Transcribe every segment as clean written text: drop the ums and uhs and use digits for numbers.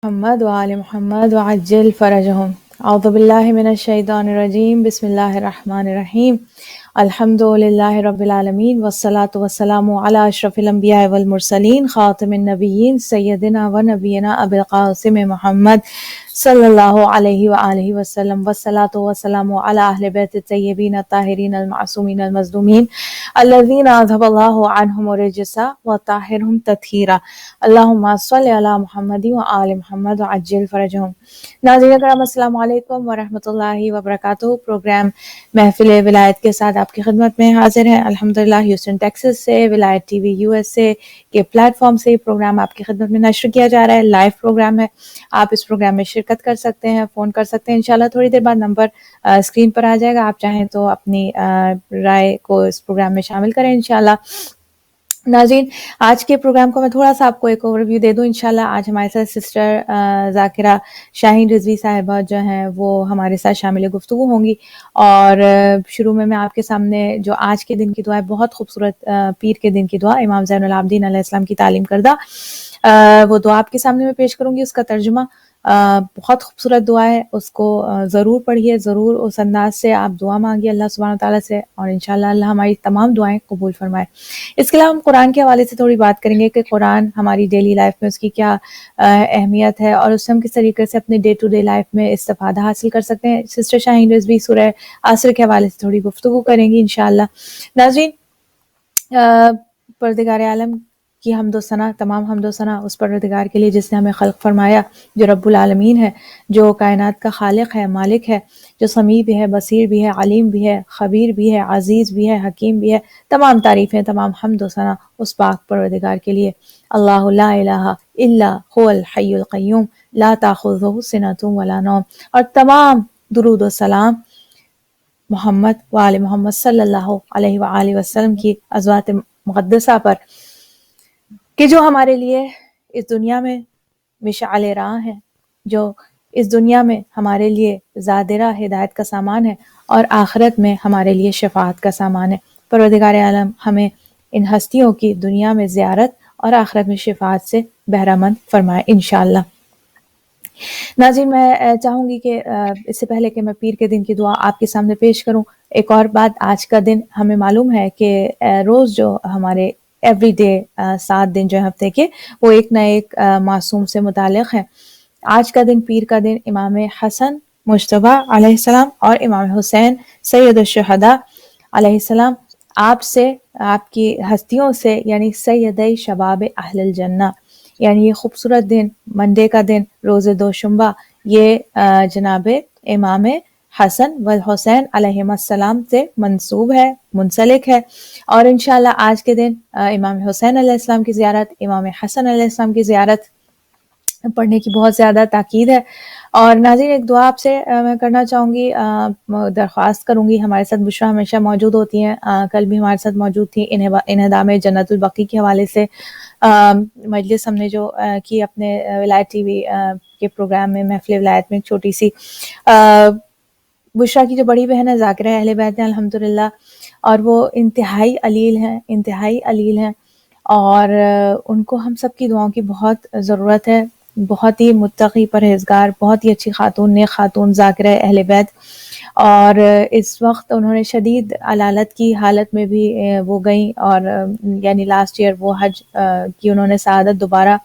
محمد وآل محمد وعجل فرجهم اعوذ باللہ من الشیطان الرجیم بسم اللہ الرحمن الرحیم الحمد للہ رب العالمین والصلاة والسلام علی اشرف الانبیاء والمرسلین خاتم النبیین سیدنا و نبینا ابی القاسم محمد صلی اللہ علیہ وآلہ وسلم والصلاة والسلام علی اہل بیت الطیبین الطاہرین المعصومین المظلومین الذین اذهب اللہ عنہم الرجس وطہرہم تطہیرا اللہم صلی علی محمد وآل محمد وعجل فرجہم۔ ناظرین کرام السلام علیکم ورحمۃ اللہ وبرکاتہ۔ پروگرام محفل ولایت کے ساتھ آپ کی خدمت میں حاضر ہے الحمدللہ ہیوسٹن ٹیکساس سے ولایت T V U S A کے پلیٹ فارم سے یہ پروگرام آپ کی خدمت میں نشر کیا جا رہا ہے۔ لائیو پروگرام ہے، آپ اس پروگرام میں شرکت کر سکتے ہیں، فون کر سکتے ہیں۔ انشاءاللہ تھوڑی دیر بعد نمبر اسکرین پر آ جائے گا، آپ چاہیں تو اپنی رائے کو اس پروگرام میں شامل کریں انشاءاللہ۔ ناظرین آج کے پروگرام کو میں تھوڑا سا آپ کو ایک اوور ویو دے دوں انشاءاللہ۔ آج ہمارے ساتھ سسٹر ذاکرہ شاہین رضوی صاحبہ جو ہیں وہ ہمارے ساتھ شامل گفتگو ہوں گی، اور شروع میں آپ کے سامنے جو آج کے دن کی دعا ہے، بہت خوبصورت پیر کے دن کی دعا، امام زین العابدین علیہ السلام کی تعلیم کردہ وہ دعا آپ کے سامنے میں پیش کروں گی۔ اس کا ترجمہ بہت خوبصورت دعا ہے، اس کو ضرور پڑھیے، ضرور اس انداز سے آپ دعا مانگیے اللہ سبحانہ وتعالیٰ سے، اور انشاءاللہ اللہ ہماری تمام دعائیں قبول فرمائے۔ اس کے علاوہ ہم قرآن کے حوالے سے تھوڑی بات کریں گے کہ قرآن ہماری ڈیلی لائف میں اس کی کیا اہمیت ہے، اور اس سے ہم کس طریقے سے اپنے ڈے ٹو ڈے لائف میں استفادہ حاصل کر سکتے ہیں۔ سسٹر شاہین رضوی سورہ عصر کے حوالے سے تھوڑی گفتگو کریں گی انشاءاللہ۔ ناظرین پروردگار عالم کی حمد و ثنا، تمام حمد و ثنا اس پروردگار کے لیے جس نے ہمیں خلق فرمایا، جو رب العالمین ہے، جو کائنات کا خالق ہے، مالک ہے، جو سمیع بھی ہے، بصیر بھی ہے، علیم بھی ہے، خبیر بھی ہے، عزیز بھی ہے، حکیم بھی ہے۔ تمام تعریفیں، تمام حمد و ثنا اس پاک پروردگار کے لیے۔ اللہ لا الہ الا هو الحی القیوم لا تاخذہ سنۃ ولا نوم، اور تمام درود و سلام محمد وآل محمد صلی اللہ علیہ وآلہ وسلم کی ازواج مقدسہ پر، کہ جو ہمارے لیے اس دنیا میں مشعل راہ ہیں، جو اس دنیا میں ہمارے لیے زاد راہ ہدایت کا سامان ہے، اور آخرت میں ہمارے لیے شفاعت کا سامان ہے۔ پروردگار عالم ہمیں ان ہستیوں کی دنیا میں زیارت اور آخرت میں شفاعت سے بہرہ مند فرمائے انشاءاللہ۔ ناظرین میں چاہوں گی کہ اس سے پہلے کہ میں پیر کے دن کی دعا آپ کے سامنے پیش کروں، ایک اور بات، آج کا دن ہمیں معلوم ہے کہ روز جو ہمارے ایوری ڈے 7 دن جو ہفتے کے، وہ ایک نہ ایک معصوم سے متعلق ہے۔ آج کا دن پیر کا دن امام حسن مجتبیٰ علیہ السلام اور امام حسین سید الشہداء علیہ السلام، آپ سے، آپ کی ہستیوں سے، یعنی سیدی شباب اہل الجنہ، یعنی یہ خوبصورت دن، منڈے کا دن، روز دوشنبہ، یہ جناب امام حسن و حسین علیہ السلام سے منسوب ہے، منسلک ہے، اور انشاءاللہ آج کے دن امام حسین علیہ السلام کی زیارت، امام حسن علیہ السلام کی زیارت پڑھنے کی بہت زیادہ تاکید ہے۔ اور ناظرین ایک دعا آپ سے میں کرنا چاہوں گی، درخواست کروں گی۔ ہمارے ساتھ بشرا ہمیشہ موجود ہوتی ہیں، کل بھی ہمارے ساتھ موجود تھی انہدام جنت البقیع کے حوالے سے مجلس ہم نے جو کی اپنے ولایت ٹی وی کے پروگرام میں، محفل ولایت میں، ایک چھوٹی سی بشرا کی جو بڑی بہن ہے ذاکرہ اہل بیت ہیں الحمدللہ، اور وہ انتہائی علیل ہیں، انتہائی علیل ہیں، اور ان کو ہم سب کی دعاؤں کی بہت ضرورت ہے۔ بہت ہی متقی، پرہیزگار، بہت ہی اچھی خاتون، نیک خاتون ذاکرہ اہل بیت، اور اس وقت انہوں نے شدید علالت کی حالت میں بھی وہ گئیں، اور یعنی لاسٹ ایئر وہ حج کی انہوں نے سعادت دوبارہ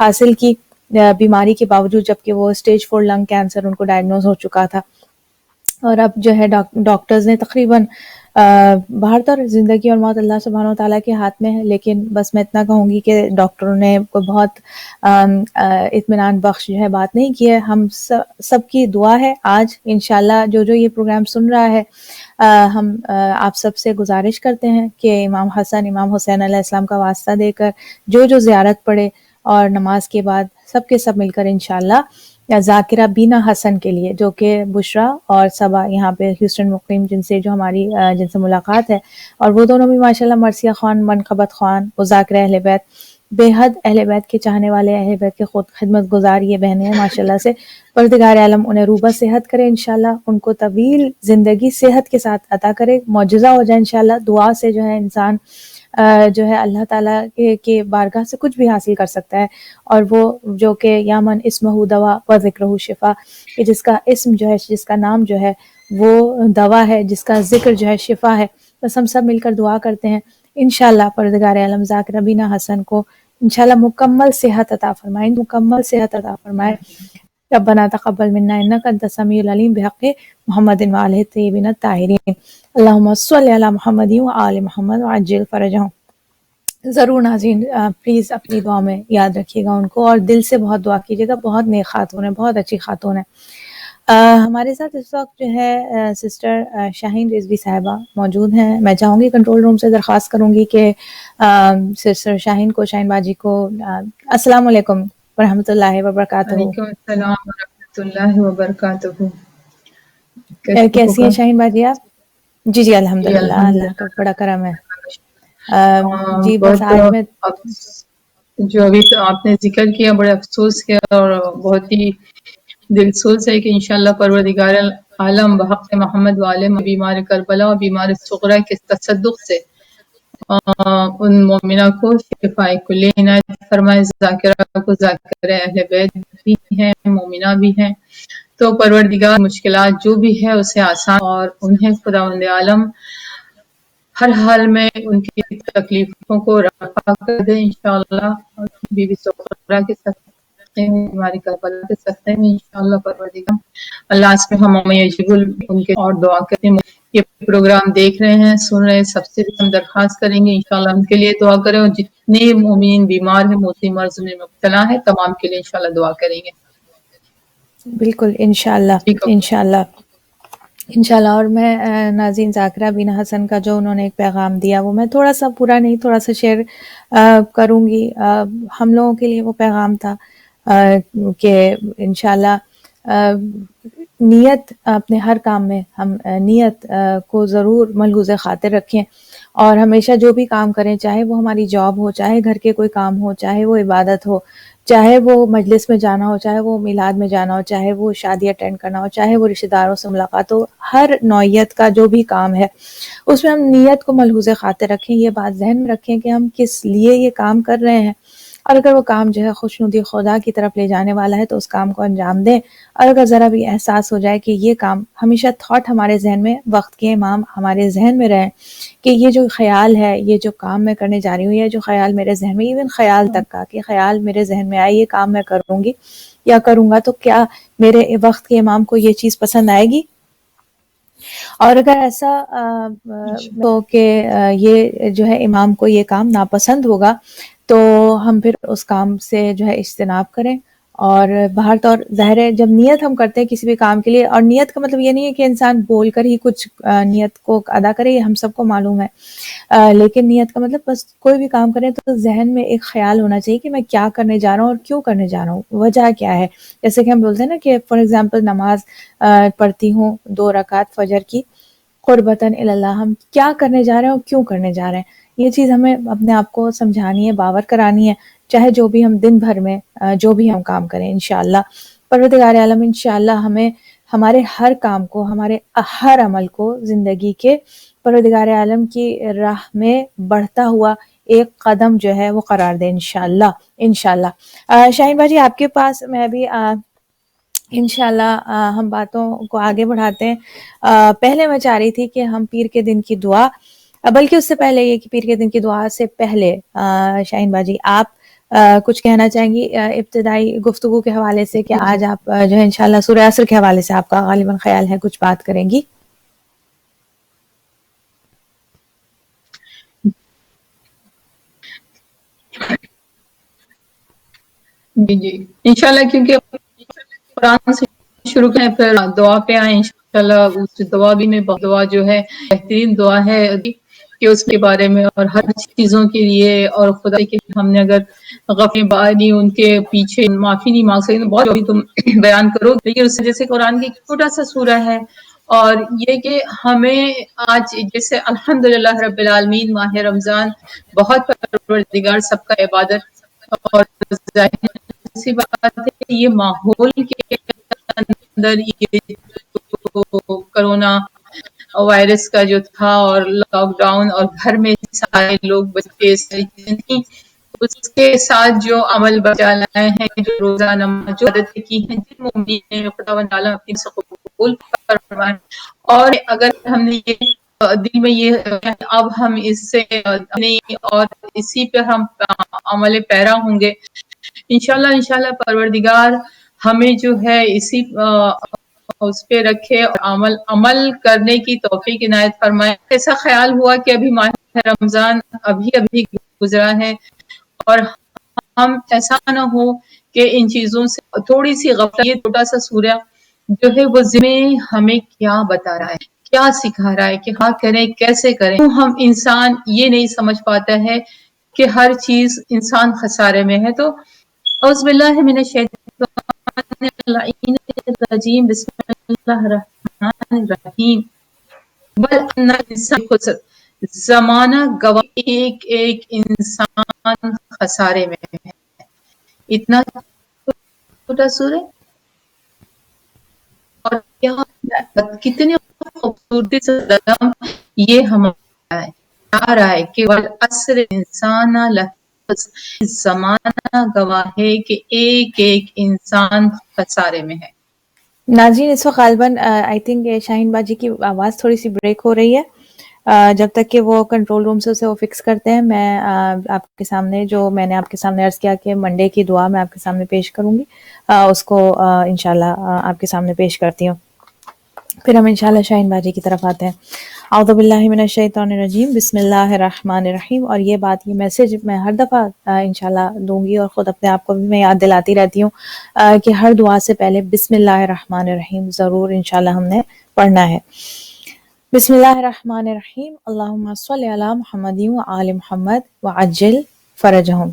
حاصل کی بیماری کے باوجود، جبکہ وہ اسٹیج 4 لنگ کینسر ان کو ڈائگنوز ہو چکا تھا، اور اب جو ہے ڈاکٹرز نے تقریباً بہتر، زندگی اور موت اللہ سبحانہ و تعالیٰ کے ہاتھ میں ہے، لیکن بس میں اتنا کہوں گی کہ ڈاکٹروں نے کوئی بہت اطمینان بخش جو ہے بات نہیں کی ہے۔ ہم سب کی دعا ہے آج انشاءاللہ، جو یہ پروگرام سن رہا ہے، ہم آپ سب سے گزارش کرتے ہیں کہ امام حسن، امام حسین علیہ السلام کا واسطہ دے کر جو زیارت پڑھے، اور نماز کے بعد سب کے سب مل کر انشاءاللہ ذاکرہ بینا حسن کے لیے، جو کہ بشرا اور صبا یہاں پہ ہیوسٹن مقیم جن سے ملاقات ہے، اور وہ دونوں بھی ماشاءاللہ مرثیہ خوان، منقبت خوان، وہ ذاکرہ اہل بیت، بے حد اہل بیت کے چاہنے والے، اہل بیت کے خود خدمت گزار یہ بہنیں ہیں ماشاءاللہ سے۔ پروردگار عالم انہیں روبہ صحت کرے انشاءاللہ، ان کو طویل زندگی صحت کے ساتھ عطا کرے، معجزہ ہو جائے انشاءاللہ۔ دعا سے جو ہے انسان جو ہے اللہ تعالیٰ کے بارگاہ سے کچھ بھی حاصل کر سکتا ہے، اور وہ جو کہ یامن اسمہ دوا و ذکرہ شفا، کہ جس کا اسم جو ہے، جس کا نام جو ہے وہ دوا ہے، جس کا ذکر جو ہے شفا ہے۔ بس ہم سب مل کر دعا کرتے ہیں انشاءاللہ پروردگار عالم ذاکرہ بینہ حسن کو انشاءاللہ مکمل صحت عطا فرمائے، مکمل صحت عطا فرمائے۔ ربنا تقبل منا انک انت السمیع العلیم بحق محمد وآلہ الطیبین الطاہرین، اللہم صل علی محمد وآل محمد وعجل فرجہم۔ ضرور ناظرین پلیز اپنی دعا میں یاد رکھیے گا ان کو، اور دل سے بہت دعا کیجیے گا، بہت نیک خاتون ہے، بہت اچھی خاتون ہے۔ ہمارے ساتھ اس وقت جو ہے سسٹر شاہین رضوی صاحبہ موجود ہیں۔ میں چاہوں گی کنٹرول روم سے درخواست کروں گی کہ سسٹر شاہین کو، شاہین باجی کو السلام علیکم ورحمۃ اللہ وبرکاتہ۔ وعلیکم السلام ورحمۃ اللہ وبرکاتہ۔ کیسی ہیں شاہین باجی آپ؟ جی الحمدللہ، اللہ کا بڑا کرم ہے۔ جی بس آج میں جو ابھی تو آپ نے ذکر کیا بڑے افسوس کیا، اور بہت ہی دلسوز ہے کہ انشاءاللہ پروردگار عالم بحق محمد وعالم بیمار کربلا اور بیمار صغرا کے تصدق سے ان مومنہ کو شفاء کلی عنایت فرمائے، ذاکرہ کو ذاکرہ اہل بیت بھی ہیں، مومنہ بھی ہیں، تو پروردگار مشکلات جو بھی ہے اسے آسان، اور انہیں خداوند عالم ہر حال میں ان کی تکلیفوں کو رفع کر دے انشاءاللہ۔ بی بی صغرا کے سکتے ہیں، ہماری کربلا کے سکتے ہیں انشاءاللہ پروردگار اللہ اس میں ہم یجب ان کے اور دعا کرتے ہیں۔ یہ پروگرام دیکھ رہے ہیں، سن رہے ہیں، سب سے بھی ہم درخواست کریں گے انشاءاللہ ان کے لیے دعا کریں، اور جتنے مومین بیمار ہیں، موتی مرض میں مبتلا ہیں، تمام کے لیے انشاءاللہ دعا کریں گے۔ بالکل انشاءاللہ۔ اور میں ناظرین ذاکرہ بینہ حسن کا جو انہوں نے ایک پیغام دیا وہ میں تھوڑا سا پورا نہیں، تھوڑا سا شیئر کروں گی۔ ہم لوگوں کے لیے وہ پیغام تھا کہ انشاءاللہ نیت اپنے ہر کام میں ہم نیت کو ضرور ملحوظ خاطر رکھیں، اور ہمیشہ جو بھی کام کریں، چاہے وہ ہماری جاب ہو، چاہے گھر کے کوئی کام ہو، چاہے وہ عبادت ہو، چاہے وہ مجلس میں جانا ہو، چاہے وہ میلاد میں جانا ہو، چاہے وہ شادی اٹینڈ کرنا ہو، چاہے وہ رشتہ داروں سے ملاقات ہو، ہر نوعیت کا جو بھی کام ہے اس میں ہم نیت کو ملحوظ خاطر رکھیں، یہ بات ذہن میں رکھیں کہ ہم کس لیے یہ کام کر رہے ہیں، اور اگر وہ کام جو ہے خوشنودی خدا کی طرف لے جانے والا ہے تو اس کام کو انجام دیں، اور اگر ذرا بھی احساس ہو جائے کہ یہ کام، ہمیشہ تھاٹ ہمارے ذہن میں، وقت کے امام ہمارے ذہن میں رہیں کہ یہ جو خیال ہے، یہ جو کام میں کرنے جا رہی ہوں، یہ جو خیال میرے ذہن میں، ایون خیال تک کا کہ خیال میرے ذہن میں آئے یہ کام میں کروں گی یا کروں گا تو کیا میرے وقت کے امام کو یہ چیز پسند آئے گی، اور اگر ایسا ہو کہ یہ جو ہے امام کو یہ کام ناپسند ہوگا تو ہم پھر اس کام سے جو ہے اجتناب کریں۔ اور باہر طور ظاہر ہے جب نیت ہم کرتے ہیں کسی بھی کام کے لیے، اور نیت کا مطلب یہ نہیں ہے کہ انسان بول کر ہی کچھ نیت کو ادا کرے، یہ ہم سب کو معلوم ہے، لیکن نیت کا مطلب بس کوئی بھی کام کریں تو ذہن میں ایک خیال ہونا چاہیے کہ میں کیا کرنے جا رہا ہوں اور کیوں کرنے جا رہا ہوں، وجہ کیا ہے۔ جیسے کہ ہم بولتے ہیں نا کہ فار ایگزامپل نماز پڑھتی ہوں 2 رکعت فجر کی قربتاً اللہ، ہم کیا کرنے جا رہے ہیں اور کیوں کرنے جا رہے ہیں، یہ چیز ہمیں اپنے آپ کو سمجھانی ہے، باور کرانی ہے، چاہے جو بھی ہم دن بھر میں جو بھی ہم کام کریں انشاءاللہ پروردگار عالم انشاءاللہ ہمیں ہمارے ہر کام کو، ہمارے ہر عمل کو زندگی کے پروردگار عالم کی راہ میں بڑھتا ہوا ایک قدم جو ہے وہ قرار دے انشاءاللہ۔ شاہین باجی آپ کے پاس میں بھی انشاءاللہ ہم باتوں کو آگے بڑھاتے ہیں۔ پہلے میں چاہ رہی تھی کہ ہم پیر کے دن کی دعا، بلکہ اس سے پہلے یہ کہ پیر کے دن کی دعا سے پہلے شاہین باجی آپ کچھ کہنا چاہیں گی ابتدائی گفتگو کے حوالے سے، کہ آج آپ جو ہے انشاءاللہ سورہ عصر کے حوالے سے آپ کا غالباً خیال ہے کچھ بات کریں گی؟ جی انشاءاللہ، کیونکہ قرآن سے شروع کریں پھر دعا پہ آئیں انشاءاللہ۔ اس دعا بھی میں دعا جو ہے بہترین دعا ہے کہ اس کے بارے میں اور ہر چیزوں کے لیے، اور خدا کہ ہم نے اگر غفلت باری ان کے پیچھے معافی نہیں مانگ سکتے، بہت جلدی تم بیان کرو، لیکن اس سے جیسے قرآن کی چھوٹا سا سورہ ہے، اور یہ کہ ہمیں آج جیسے الحمدللہ رب العالمین ماہ رمضان بہت پروردگار سب کا عبادت، اور ظاہر سی بات ہے یہ ماحول کے اندر یہ جو کرونا وائرس کا جو تھا اور لاک ڈاؤن اور گھر میں سارے لوگ بچے ساری چیزیں تھیں، اس کے ساتھ جو عمل بچا لائے ہیں، جو روزہ نماز جو عادتیں کی ہیں، جن مومنین نے خداوند تعالیٰ اپنی سے قبول فرمائے. اور اگر ہم نے یہ دل میں یہ اب ہم اس سے نہیں اور اسی پہ ہم عمل پیرا ہوں گے انشاءاللہ پروردگار ہمیں جو ہے اسی اس پہ رکھے اور عمل کرنے کی توفیق عنایت فرمائے. ایسا خیال ہوا کہ ابھی ماہ رمضان ابھی گزرا ہے اور ہم ایسا نہ ہو کہ ان چیزوں سے تھوڑی سی غفلت. یہ چھوٹا سا سورہ جو ہے وہ ذمہ ہمیں کیا بتا رہا ہے، کیا سکھا رہا ہے کہ ہاں کریں کیسے کریں. ہم انسان یہ نہیں سمجھ پاتا ہے کہ ہر چیز انسان خسارے میں ہے. تو اعوذ باللہ من الشیطان الرجیم، بسم اللہ الرحمن الرحیم. بل ان الانسان خسر، زمانہ گواہ ایک ایک انسان خسارے میں ہے. اتنا چھوٹا سورہ اور کیا کتنے خوبصورتی سے قدم یہ ہمارا ہے آ رہا ہے کہ والعصر انسان زمانہ گواہ ہے کہ ایک ایک انسان خسارے میں ہے. ناظرین اس وقت غالباً آئی تھنک شاہین باجی کی آواز تھوڑی سی بریک ہو رہی ہے. جب تک کہ وہ کنٹرول روم سے اسے وہ فکس کرتے ہیں، میں آپ کے سامنے جو میں نے آپ کے سامنے عرض کیا کہ منڈے کی دعا میں آپ کے سامنے پیش کروں گی، اس کو انشاءاللہ آپ کے سامنے پیش کرتی ہوں. پھر ہم انشاءاللہ شاہین باجی کی طرف آتے ہیں. اعوذ باللہ من الشیطان الرجیم، بسم اللہ الرحمن الرحیم. اور یہ بات، یہ میسج میں ہر دفعہ انشاءاللہ دوں گی اور خود اپنے آپ کو بھی میں یاد دلاتی رہتی ہوں کہ ہر دعا سے پہلے بسم اللہ الرحمن الرحیم ضرور انشاءاللہ ہم نے پڑھنا ہے. بسم اللہ الرحمن الرحیم. اللہم صلی علی محمد و آل محمد وعجل فرجہم.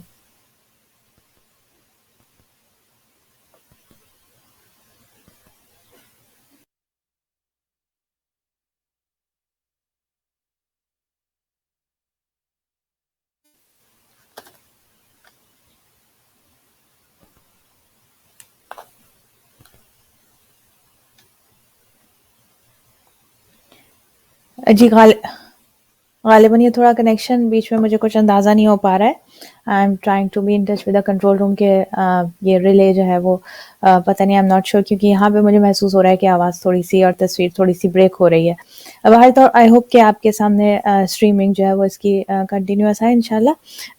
جی غالباً یہ تھوڑا کنیکشن بیچ میں مجھے کچھ اندازہ نہیں ہو پا رہا ہے. I'm trying to be in touch with the control room کے یہ ریلے جو ہے وہ پتہ نہیں، آئی ایم ناٹ شیور، کیونکہ یہاں پہ مجھے محسوس ہو رہا ہے کہ آواز تھوڑی سی اور تصویر تھوڑی سی بریک ہو رہی ہے. باہر تو آئی ہوپ کہ آپ کے سامنے اسٹریمنگ جو ہے وہ اس کی کنٹینیوس ہے. انشاءاللہ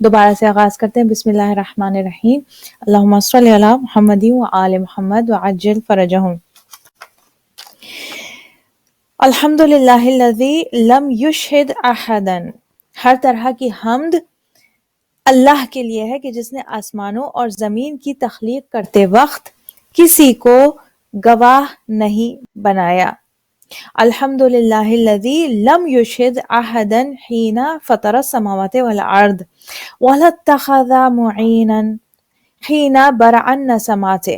دوبارہ سے آغاز کرتے ہیں. بسم اللہ الرحمن الرحیم. اللہم صلی علی محمد و آل محمد وعجل فرجہم. الحمد للہ الذی لم یشہد احدا. ہر طرح کی حمد اللہ کے لیے ہے کہ جس نے آسمانوں اور زمین کی تخلیق کرتے وقت کسی کو گواہ نہیں بنایا. الحمد للہ الذی لم یشہد احدا حین فطر السماوات والارض ولا اتخذ معینا حین برع النسمات.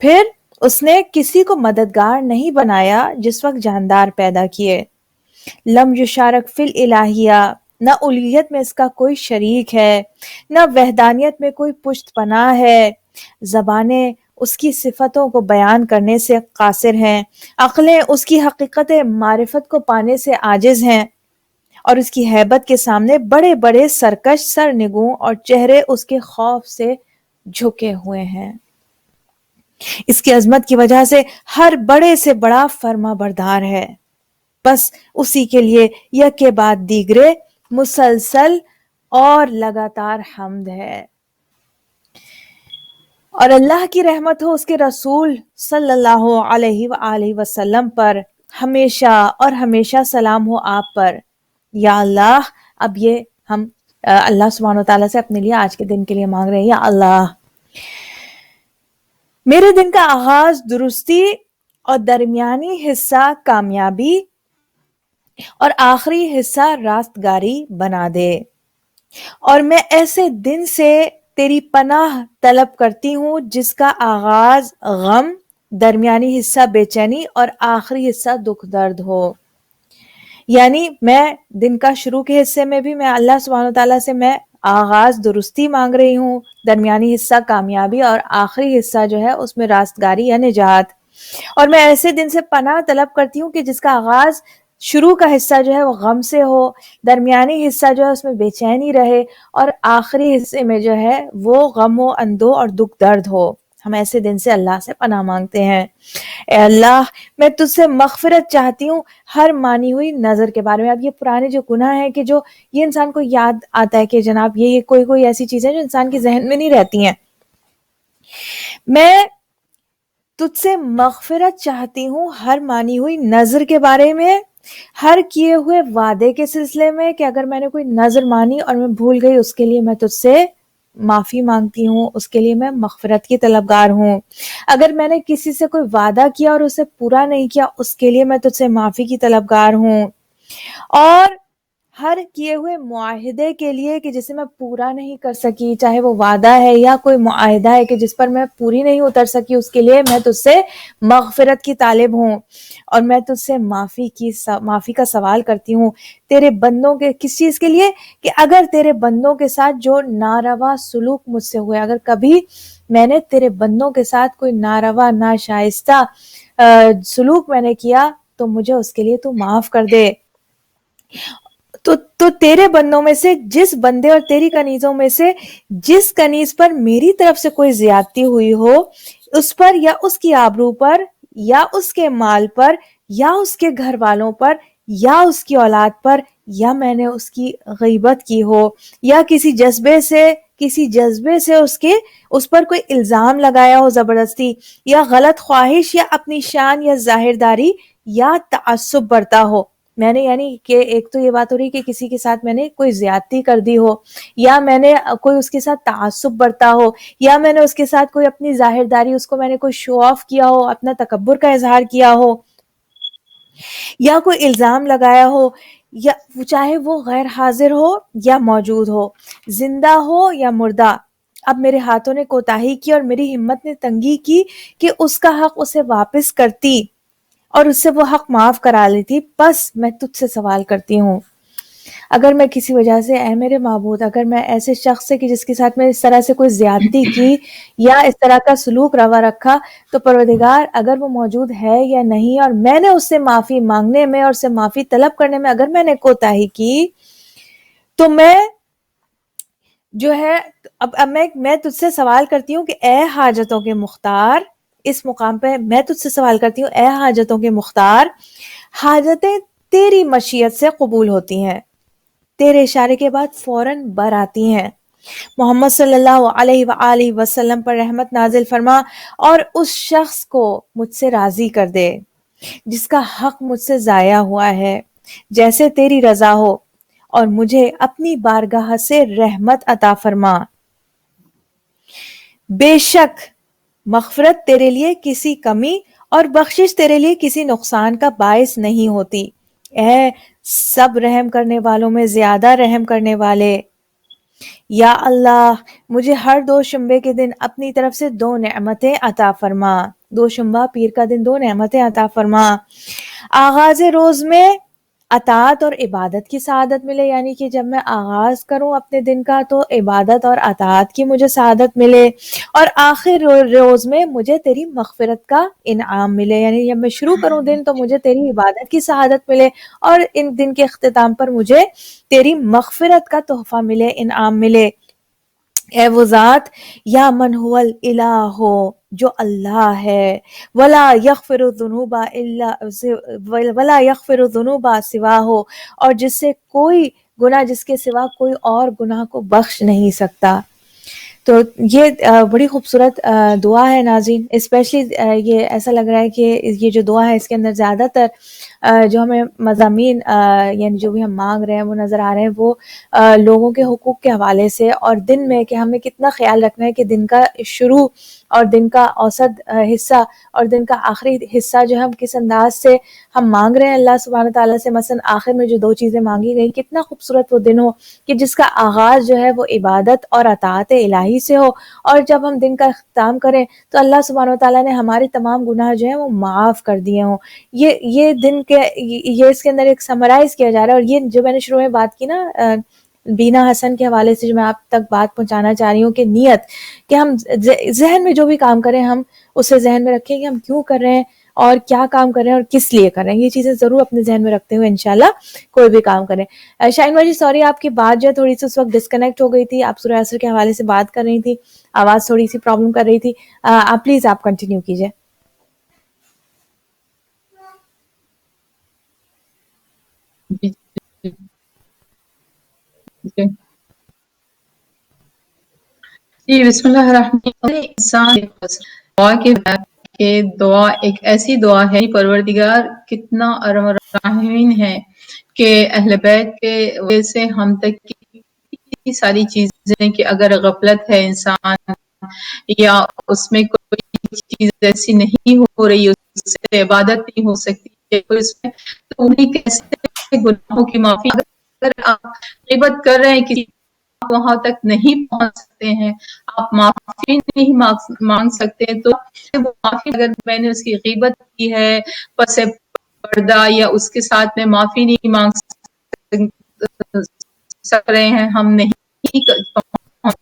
پھر اس نے کسی کو مددگار نہیں بنایا جس وقت جاندار پیدا کیے. لم یشارک فی الالہیہ، نہ الوہیت میں اس کا کوئی شریک ہے، نہ وحدانیت میں کوئی پشت پناہ ہے. زبانیں اس کی صفتوں کو بیان کرنے سے قاصر ہیں، عقلیں اس کی حقیقت معرفت کو پانے سے عاجز ہیں، اور اس کی ہیبت کے سامنے بڑے بڑے سرکش سرنگوں اور چہرے اس کے خوف سے جھکے ہوئے ہیں. اس کی عظمت کی وجہ سے ہر بڑے سے بڑا فرما بردار ہے. بس اسی کے لیے یک کے بعد دیگرے مسلسل اور لگاتار حمد ہے. اور اللہ کی رحمت ہو اس کے رسول صلی اللہ علیہ وآلہ وسلم پر. ہمیشہ اور ہمیشہ سلام ہو آپ پر. یا اللہ، اب یہ ہم اللہ سبحانہ وتعالیٰ سے اپنے لیے آج کے دن کے لیے مانگ رہے ہیں. یا اللہ، میرے دن کا آغاز درستی اور درمیانی حصہ کامیابی اور آخری حصہ راستگاری بنا دے. اور میں ایسے دن سے تیری پناہ طلب کرتی ہوں جس کا آغاز غم، درمیانی حصہ بے چینی اور آخری حصہ دکھ درد ہو. یعنی میں دن کا شروع کے حصے میں بھی میں اللہ سبحانہ وتعالیٰ سے میں آغاز درستی مانگ رہی ہوں، درمیانی حصہ کامیابی اور آخری حصہ جو ہے اس میں راستگاری یا نجات. اور میں ایسے دن سے پناہ طلب کرتی ہوں کہ جس کا آغاز شروع کا حصہ جو ہے وہ غم سے ہو، درمیانی حصہ جو ہے اس میں بے چینی رہے، اور آخری حصے میں جو ہے وہ غم و اندو اور دکھ درد ہو۔ ہم ایسے دن سے اللہ سے پناہ مانگتے ہیں۔ اے اللہ، میں تجھ سے مغفرت چاہتی ہوں ہر مانی ہوئی نظر کے بارے میں۔ اب یہ پرانے جو گناہ ہیں کہ جو یہ انسان کو یاد آتا ہے کہ جناب یہ کوئی ایسی چیزیں جو انسان کے ذہن میں نہیں رہتی ہیں، میں تجھ سے مغفرت چاہتی ہوں ہر مانی ہوئی نظر کے بارے میں، ہر کیے ہوئے وعدے کے سلسلے میں کہ اگر میں نے کوئی نظر مانی اور میں بھول گئی، اس کے لیے میں تجھ سے معافی مانگتی ہوں، اس کے لیے میں مغفرت کی طلبگار ہوں۔ اگر میں نے کسی سے کوئی وعدہ کیا اور اسے پورا نہیں کیا، اس کے لیے میں تجھ سے معافی کی طلبگار ہوں۔ اور ہر کیے ہوئے معاہدے کے لیے کہ جسے میں پورا نہیں کر سکی، چاہے وہ وعدہ ہے یا کوئی معاہدہ ہے کہ جس پر میں پوری نہیں اتر سکی، اس کے لیے میں تجھ سے مغفرت کی طالب ہوں، اور میں تجھ سے معافی کا سوال کرتی ہوں تیرے بندوں کے کس چیز کے لیے، کہ اگر تیرے بندوں کے ساتھ جو ناروا سلوک مجھ سے ہوئے، اگر کبھی میں نے تیرے بندوں کے ساتھ کوئی ناروا ناشائستہ سلوک میں نے کیا تو مجھے اس کے لیے تو معاف کر دے۔ تو تیرے بندوں میں سے جس بندے اور تیری کنیزوں میں سے جس کنیز پر میری طرف سے کوئی زیادتی ہوئی ہو، اس پر یا اس کی آبرو پر یا اس کے مال پر یا اس کے گھر والوں پر یا اس کی اولاد پر، یا میں نے اس کی غیبت کی ہو، یا کسی جذبے سے اس پر کوئی الزام لگایا ہو زبردستی، یا غلط خواہش یا اپنی شان یا ظاہرداری یا تعصب برتا ہو۔ میں نے یعنی کہ ایک تو یہ بات ہو رہی کہ کسی کے ساتھ میں نے کوئی زیادتی کر دی ہو، یا میں نے کوئی اس کے ساتھ تعصب برتا ہو، یا میں نے اس کے ساتھ کوئی اپنی ظاہرداری، اس کو میں نے کوئی شو آف کیا ہو، اپنا تکبر کا اظہار کیا ہو، یا کوئی الزام لگایا ہو، یا چاہے وہ غیر حاضر ہو یا موجود ہو، زندہ ہو یا مردہ۔ اب میرے ہاتھوں نے کوتاہی کی اور میری ہمت نے تنگی کی کہ اس کا حق اسے واپس کرتی اور اس سے وہ حق معاف کرا لیتی، بس میں تجھ سے سوال کرتی ہوں اگر میں کسی وجہ سے، اے میرے معبود، اگر میں ایسے شخص سے کہ جس کے ساتھ میں اس طرح سے کوئی زیادتی کی یا اس طرح کا سلوک روا رکھا، تو پروردگار اگر وہ موجود ہے یا نہیں، اور میں نے اس سے معافی مانگنے میں اور اس سے معافی طلب کرنے میں اگر میں نے کوتاہی کی، تو میں جو ہے اب میں تجھ سے سوال کرتی ہوں کہ اے حاجتوں کے مختار، اس مقام پہ میں تجھ سے سوال کرتی ہوں اے حاجتوں کے مختار، حاجتیں تیری مشیت سے قبول ہوتی ہیں، تیرے اشارے کے بعد فوراً بر آتی ہیں۔ محمد صلی اللہ علیہ وآلہ وسلم پر رحمت نازل فرما اور اس شخص کو مجھ سے راضی کر دے جس کا حق مجھ سے ضائع ہوا ہے، جیسے تیری رضا ہو، اور مجھے اپنی بارگاہ سے رحمت عطا فرما۔ بے شک مغفرت تیرے لیے کسی کمی اور بخشش تیرے لیے کسی نقصان کا باعث نہیں ہوتی، اے سب رحم کرنے والوں میں زیادہ رحم کرنے والے۔ یا اللہ، مجھے ہر دوشنبے کے دن اپنی طرف سے 2 نعمتیں عطا فرما، دوشنبہ پیر کا دن 2 نعمتیں عطا فرما۔ آغاز روز میں اطاعت اور عبادت کی سعادت ملے، یعنی کہ جب میں آغاز کروں اپنے دن کا تو عبادت اور اطاعت کی مجھے سعادت ملے، اور آخر روز میں مجھے تیری مغفرت کا انعام ملے، یعنی جب میں شروع کروں دن تو مجھے تیری عبادت کی سعادت ملے، اور ان دن کے اختتام پر مجھے تیری مغفرت کا تحفہ ملے، انعام ملے۔ اے وہ ذات، یا من هو الالہ، جو اللہ ہے، ولا یغفر الذنوب سواہ، اور جس سے کوئی گناہ، جس کے سوا کوئی اور گناہ کو بخش نہیں سکتا۔ تو یہ بڑی خوبصورت دعا ہے ناظرین، اسپیشلی یہ ایسا لگ رہا ہے کہ یہ جو دعا ہے اس کے اندر زیادہ تر جو ہمیں مضامین یعنی جو بھی ہم مانگ رہے ہیں وہ نظر آ رہے ہیں، وہ لوگوں کے حقوق کے حوالے سے، اور دن میں کہ ہمیں کتنا خیال رکھنا ہے کہ دن کا شروع اور دن کا اوسط حصہ اور دن کا آخری حصہ جو ہے ہم کس انداز سے ہم مانگ رہے ہیں اللہ سبحانہ تعالیٰ سے۔ مثلا آخر میں جو 2 چیزیں مانگی گئی، کتنا خوبصورت وہ دن ہو کہ جس کا آغاز جو ہے وہ عبادت اور اطاعت الہی سے ہو، اور جب ہم دن کا اختتام کریں تو اللہ سبحانہ تعالیٰ نے ہمارے تمام گناہ جو ہیں وہ معاف کر دیے ہوں۔ یہ دن کے یہ اس کے اندر ایک سمرائز کیا جا رہا ہے، اور یہ جو میں نے شروع میں بات کی نا بینا حسن کے حوالے سے جو میں آپ تک بات پہنچانا چاہ رہی ہوں کہ نیت، کہ ہم ذہن میں جو بھی کام کریں ہم اسے ذہن میں رکھیں کہ ہم کیوں کر رہے ہیں اور کیا کام کر رہے ہیں اور کس لیے کر رہے ہیں. یہ چیزیں ضرور اپنے ذہن میں رکھتے ہوئے انشاءاللہ کوئی بھی کام کریں. شاہین بھائی سوری آپ کی بات جو ہے تھوڑی سی اس وقت ڈسکنیکٹ ہو گئی تھی. آپ سورہ عصر کے حوالے سے بات کر رہی تھی, آواز تھوڑی سی پرابلم کر رہی تھی. آپ پلیز آپ کنٹینیو کیجیے. جی بسم اللہ الرحمن الرحیم. انسان دعا کے دعا ایک ایسی دعا ہے, پروردگار کتنا ارحم الراحمین ہے کہ اہل بیت کے وجہ سے ہم تک کی ساری چیزیں, کہ اگر غفلت ہے انسان یا اس میں کوئی چیز ایسی نہیں ہو رہی, اس سے عبادت نہیں ہو سکتی, تو انہیں کیسے گناہوں کی معافی. اگر آپ غیبت کر رہے ہیں کسی وہاں تک نہیں پہنچ سکتے ہیں, آپ معافی نہیں مانگ سکتے, تو معافی اگر میں نے اس کی غیبت کی ہے پس پردہ یا اس کے ساتھ میں معافی نہیں مانگ سک رہے ہیں, ہم نہیں پہنچ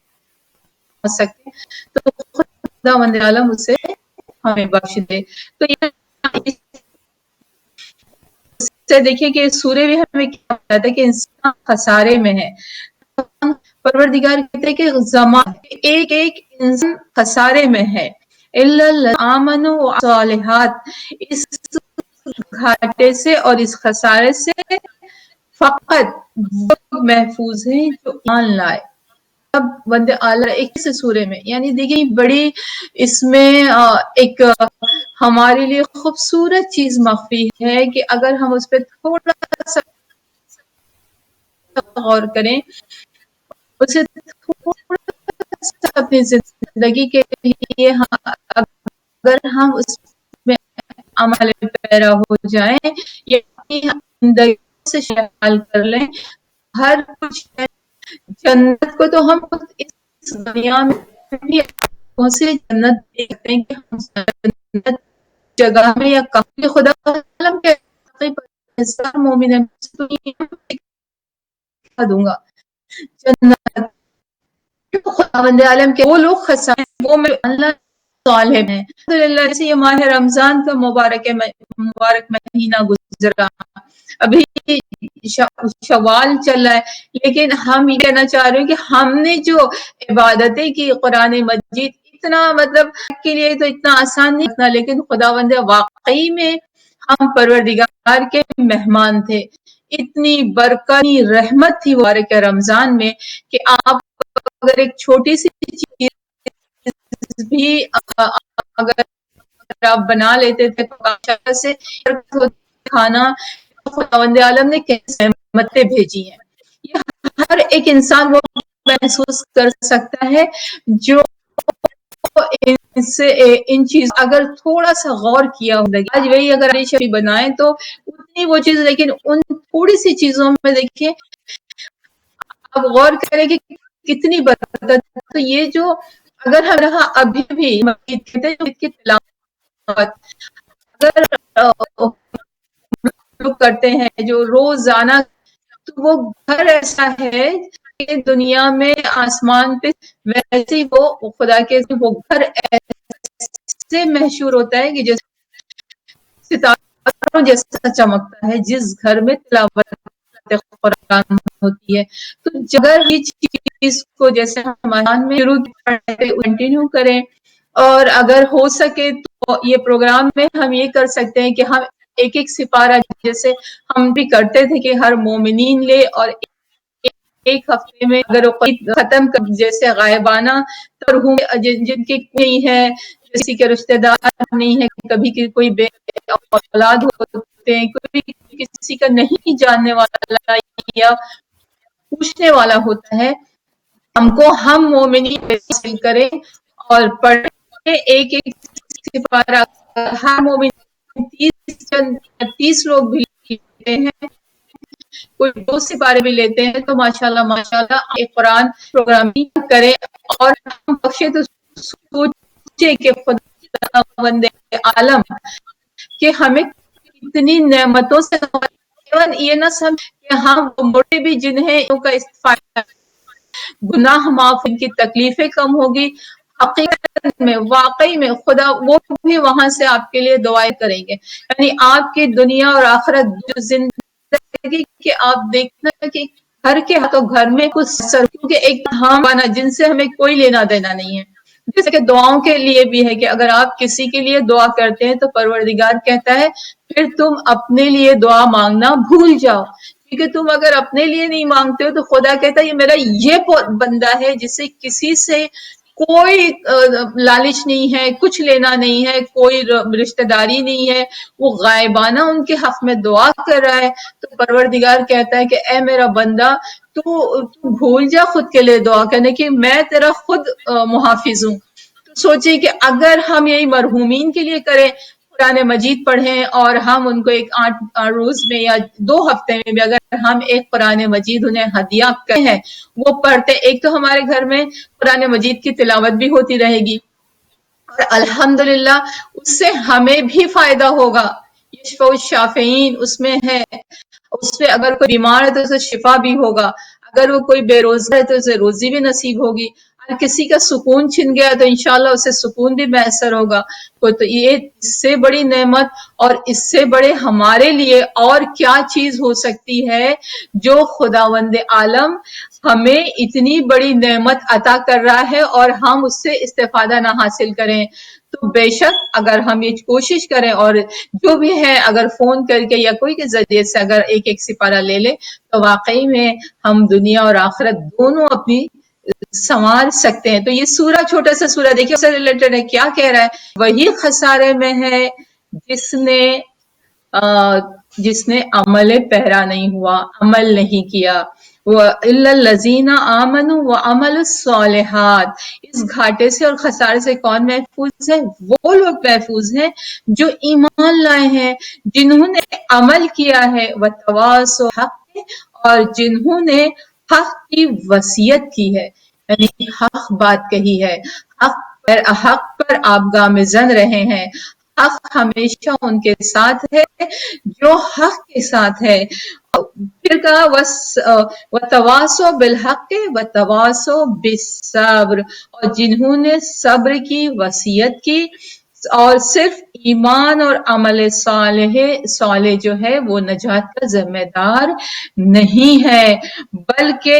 سکتے, تو خدا وند عالم اسے ہمیں بخش دے. تو سے دیکھیے کہ سورہ بھی ہمیں کیا بتاتا ہے کہ انسان خسارے میں ہے. پروردگار کہتے ہیں کہ زمان ایک ایک انسان خسارے میں ہے, آمنوا وصالحات, اس گھاٹے سے اور اس خسارے سے فقط وہ محفوظ ہیں جو ایمان لائے. اب بندے اعلیٰ ایک سے سورے میں, یعنی دیکھیں بڑی اس میں ایک ہمارے لیے خوبصورت چیز مخفی ہے کہ اگر ہم اس پہ تھوڑا سا غور کریں, اسے تھوڑا سا اپنی زندگی کے لیے اگر ہم اس میں عمل پیرا ہو جائیں یا زندگی سے شامل کر لیں, ہر کچھ جنت کو تو ہم اس دنیا میں بھی سے جنت دیکھتے ہیں کہ ہم جنت جگہ میں یا کہیں خدا عالم کے مومن دوں گا جنت, خداوند عالم کے وہ لوگ خسارے وہ میں اللہ صالح ہیں. الحمدللہ جیسے یہ ماہ رمضان کا مبارک مہینہ گزرا, ابھی شوال چل رہا ہے, لیکن ہم یہ کہنا چاہ رہے ہیں کہ ہم نے جو عبادتیں کی قرآن مجید اتنا مطلب کے لیے تو اتنا آسان نہیں تھا, لیکن خداوند واقعی میں ہم پروردگار کے مہمان تھے. اتنی برکتی رحمت تھی مبارک رمضان میں کہ آپ اگر ایک چھوٹی سی چیز بھی اگر آپ بنا لیتے تھے سے کھانا, خداوند عالم نے کیسے نعمتیں بھیجی ہیں, یہ ہر ایک انسان وہ محسوس کر سکتا ہے جو ان چیز اگر تھوڑا سا غور کیا ہو. آج وہی اگر شبی بنائیں تو اتنی وہ چیز, لیکن ان تھوڑی سی چیزوں میں دیکھیے آپ غور کریں کہ کتنی برکت. تو یہ جو اگر ہم رہا ابھی بھی کی تلاوت اگر لوگ کرتے ہیں جو روزانہ, تو وہ گھر ایسا ہے کہ دنیا میں آسمان پہ ویسے ہی وہ خدا کے وہ گھر ایسے مشہور ہوتا ہے کہ جیسے ستاروں جیسا چمکتا ہے جس گھر میں تلاوت قرآن ہوتی ہے. تو اگر یہ چیز کو جیسے ہم میں شروع کنٹینیو کریں, اور اگر ہو سکے تو یہ پروگرام میں ہم یہ کر سکتے ہیں کہ ہم ایک ایک سپارہ جیسے ہم بھی کرتے تھے کہ ہر مومنین لے, اور ایک ہفتے میں اگر ختم کر جیسے غائبانہ ترہم جن کی نہیں ہے, کسی کے رشتہ دار نہیں ہے, کبھی کوئی بے اولاد ہوتے ہیں, کوئی کسی کا نہیں جاننے والا یا پوچھنے والا ہوتا ہے, ہم کو ہم مومنین حاصل کریں اور پڑھیں ایک ایک سپارہ, ہر مومن 30 لوگ بھی لیتے ہیں, کوئی 2 سپارے بھی لیتے ہیں, تو ماشاءاللہ ایک قرآن پروگرامنگ کرے اور ہم بخشے تو سوچے کہ خداوند عالم کہ ہمیں کتنی نعمتوں سے ایون یہ نہ سمجھ کہ ہم وہ موٹے بھی جنہیں ان کا استفادہ گناہ معاف، ان کی تکلیفیں کم ہوگی، حقیقت میں واقعی میں خدا وہ بھی وہاں سے آپ کے لیے دعائیں کریں گے. یعنی آپ کی دنیا اور آخرت جو زندگی کہ آپ دیکھنا کہ گھر کے ہاتھوں گھر میں کچھ سر، کیونکہ ایک ہم جن سے ہمیں کوئی لینا دینا نہیں ہے. جیسے کہ دعاؤں کے لیے بھی ہے کہ اگر آپ کسی کے لیے دعا کرتے ہیں تو پروردگار کہتا ہے پھر تم اپنے لیے دعا مانگنا بھول جاؤ، کیونکہ تم اگر اپنے لیے نہیں مانگتے ہو تو خدا کہتا ہے یہ میرا یہ بندہ ہے جسے کسی سے کوئی لالچ نہیں ہے، کچھ لینا نہیں ہے، کوئی رشتہ داری نہیں ہے، وہ غائبانہ ان کے حق میں دعا کر رہا ہے. تو پروردگار کہتا ہے کہ اے میرا بندہ تو بھول جا خود کے لیے دعا کرنے کی، میں تیرا خود محافظ ہوں. تو سوچیں کہ اگر ہم یہی مرحومین کے لیے کریں، قرآن مجید پڑھیں اور ہم ان کو ایک 8 روز میں یا 2 ہفتے میں بھی اگر ہم ایک قرآن مجید انہیں ہدیہ کرتے ہیں وہ پڑھتے، ایک تو ہمارے گھر میں قرآن مجید کی تلاوت بھی ہوتی رہے گی اور الحمدللہ اس سے ہمیں بھی فائدہ ہوگا. یشفع الشافعین اس میں ہے، اس سے اگر کوئی بیمار ہے تو اسے شفا بھی ہوگا، اگر وہ کوئی بے روزگار ہے تو اسے روزی بھی نصیب ہوگی، اگر کسی کا سکون چھن گیا تو انشاءاللہ اسے سکون بھی میسر ہوگا. تو یہ اس سے بڑی نعمت اور اس سے بڑے ہمارے لیے اور کیا چیز ہو سکتی ہے جو خداوند عالم ہمیں اتنی بڑی نعمت عطا کر رہا ہے اور ہم اس سے استفادہ نہ حاصل کریں. تو بے شک اگر ہم یہ کوشش کریں اور جو بھی ہے اگر فون کر کے یا کوئی کے ذریعے سے اگر ایک ایک سپارہ لے لے تو واقعی میں ہم دنیا اور آخرت دونوں اپنی سنوار سکتے ہیں. تو یہ سورہ چھوٹا سا سورہ دیکھیے اس سے ریلیٹڈ ہے، کیا کہہ رہا ہے؟ وہی خسارے میں ہے جس نے عمل پیرا نہیں ہوا، عمل نہیں کیا. وَإِلَّا الَّذِينَ آمَنُوا وَعَمَلُوا الصَّالِحَاتِ، اس گھاٹے سے اور خسارے سے کون محفوظ ہے؟ وہ لوگ محفوظ ہیں جو ایمان لائے ہیں، جنہوں نے عمل کیا ہے، وَتَوَاصَوْا بِالْحَقِّ، اور جنہوں نے حق کی وصیت کی ہے، یعنی حق بات کہی ہے، حق پر آپ گامزن رہے ہیں. حق ہمیشہ ان کے ساتھ ہے جو حق کے ساتھ ہے. پھر کہا وَتَوَاصَوْا بِالْحَقِّ وَتَوَاصَوْا بِالصَّبْرِ، اور جنہوں نے صبر کی وصیت کی. اور صرف ایمان اور عمل صالح جو ہے وہ نجات کا ذمہ دار نہیں ہے، بلکہ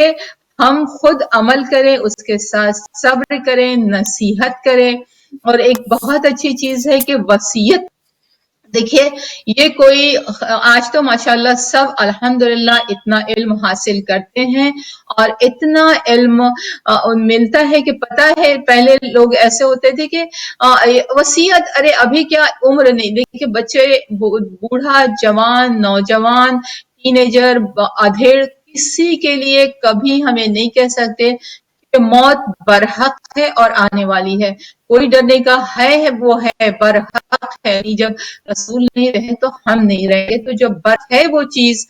ہم خود عمل کریں، اس کے ساتھ صبر کریں، نصیحت کریں. اور ایک بہت اچھی چیز ہے کہ وصیت، دیکھیے یہ کوئی آج تو ماشاءاللہ سب الحمدللہ اتنا علم حاصل کرتے ہیں اور اتنا علم ملتا ہے کہ پتہ ہے پہلے لوگ ایسے ہوتے تھے کہ وصیت، ارے ابھی کیا عمر نہیں، دیکھیے بچے، بوڑھا، جوان، نوجوان، ٹینیجر، ادھیڑ، کسی کے لیے کبھی ہمیں نہیں کہہ سکتے کہ موت برحق ہے اور آنے والی ہے. کوئی ڈرنے کا ہے وہ ہے، برحق ہے. جب رسول نہیں رہے تو ہم نہیں رہے، تو جب برحق ہے وہ چیز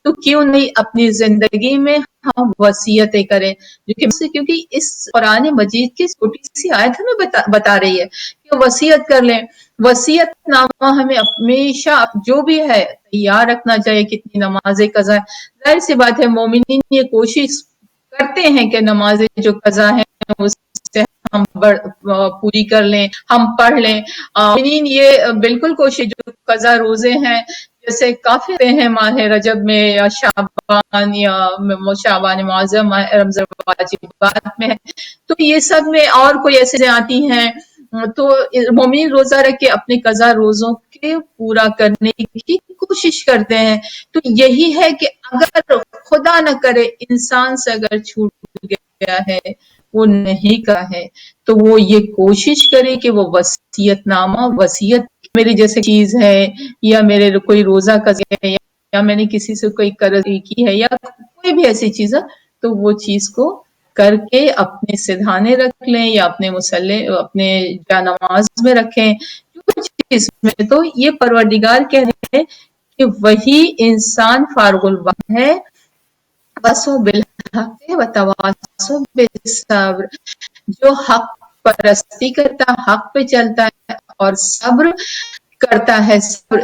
تو کیوں نہیں اپنی زندگی میں ہم وصیتیں کریں. کیونکہ اس قرآن مجید کی چھوٹی سی آیت ہمیں بتا رہی ہے کہ وصیت کر لیں. وصیت نامہ ہمیں ہمیشہ جو بھی ہے تیار رکھنا چاہیے. کتنی نمازیں قضا ہے، ظاہر سی بات ہے مومنین یہ کوشش کرتے ہیں کہ نمازیں جو قضا ہیں اس سے ہم پوری کر لیں، ہم پڑھ لیں. مومنین یہ بالکل کوشش، جو قضا روزے ہیں جیسے کافی ہیں ماہ رجب میں یا شعبان معظم، رمضان واجبات میں، تو یہ سب میں اور کوئی ایسے آتی ہیں تو مومن روزہ رکھ کے اپنے قضا روزوں کے پورا کرنے کی کوشش کرتے ہیں. تو یہی ہے کہ اگر خدا نہ کرے انسان سے اگر چھوٹ گیا ہے، وہ نہیں کا ہے، تو وہ یہ کوشش کرے کہ وہ وصیت نامہ، وصیت میری جیسے چیز ہے یا میرے کوئی روزہ قضا ہے یا میں نے کسی سے کوئی قرض کی ہے یا کوئی بھی ایسی چیز ہے، تو وہ چیز کو کر کے اپنے سدھانے رکھ لیں یا اپنے مصلے اپنے جا نماز میں رکھیں. چیز میں تو یہ پروردگار کہہ رہے ہیں کہ وہی انسان فارغ البال ہے. وَتَوَاصَوْا بِالْحَقِّ وَتَوَاصَوْا بِالصَّبْرِ، جو حق پرستی کرتا، حق پہ چلتا ہے اور صبر کرتا ہے.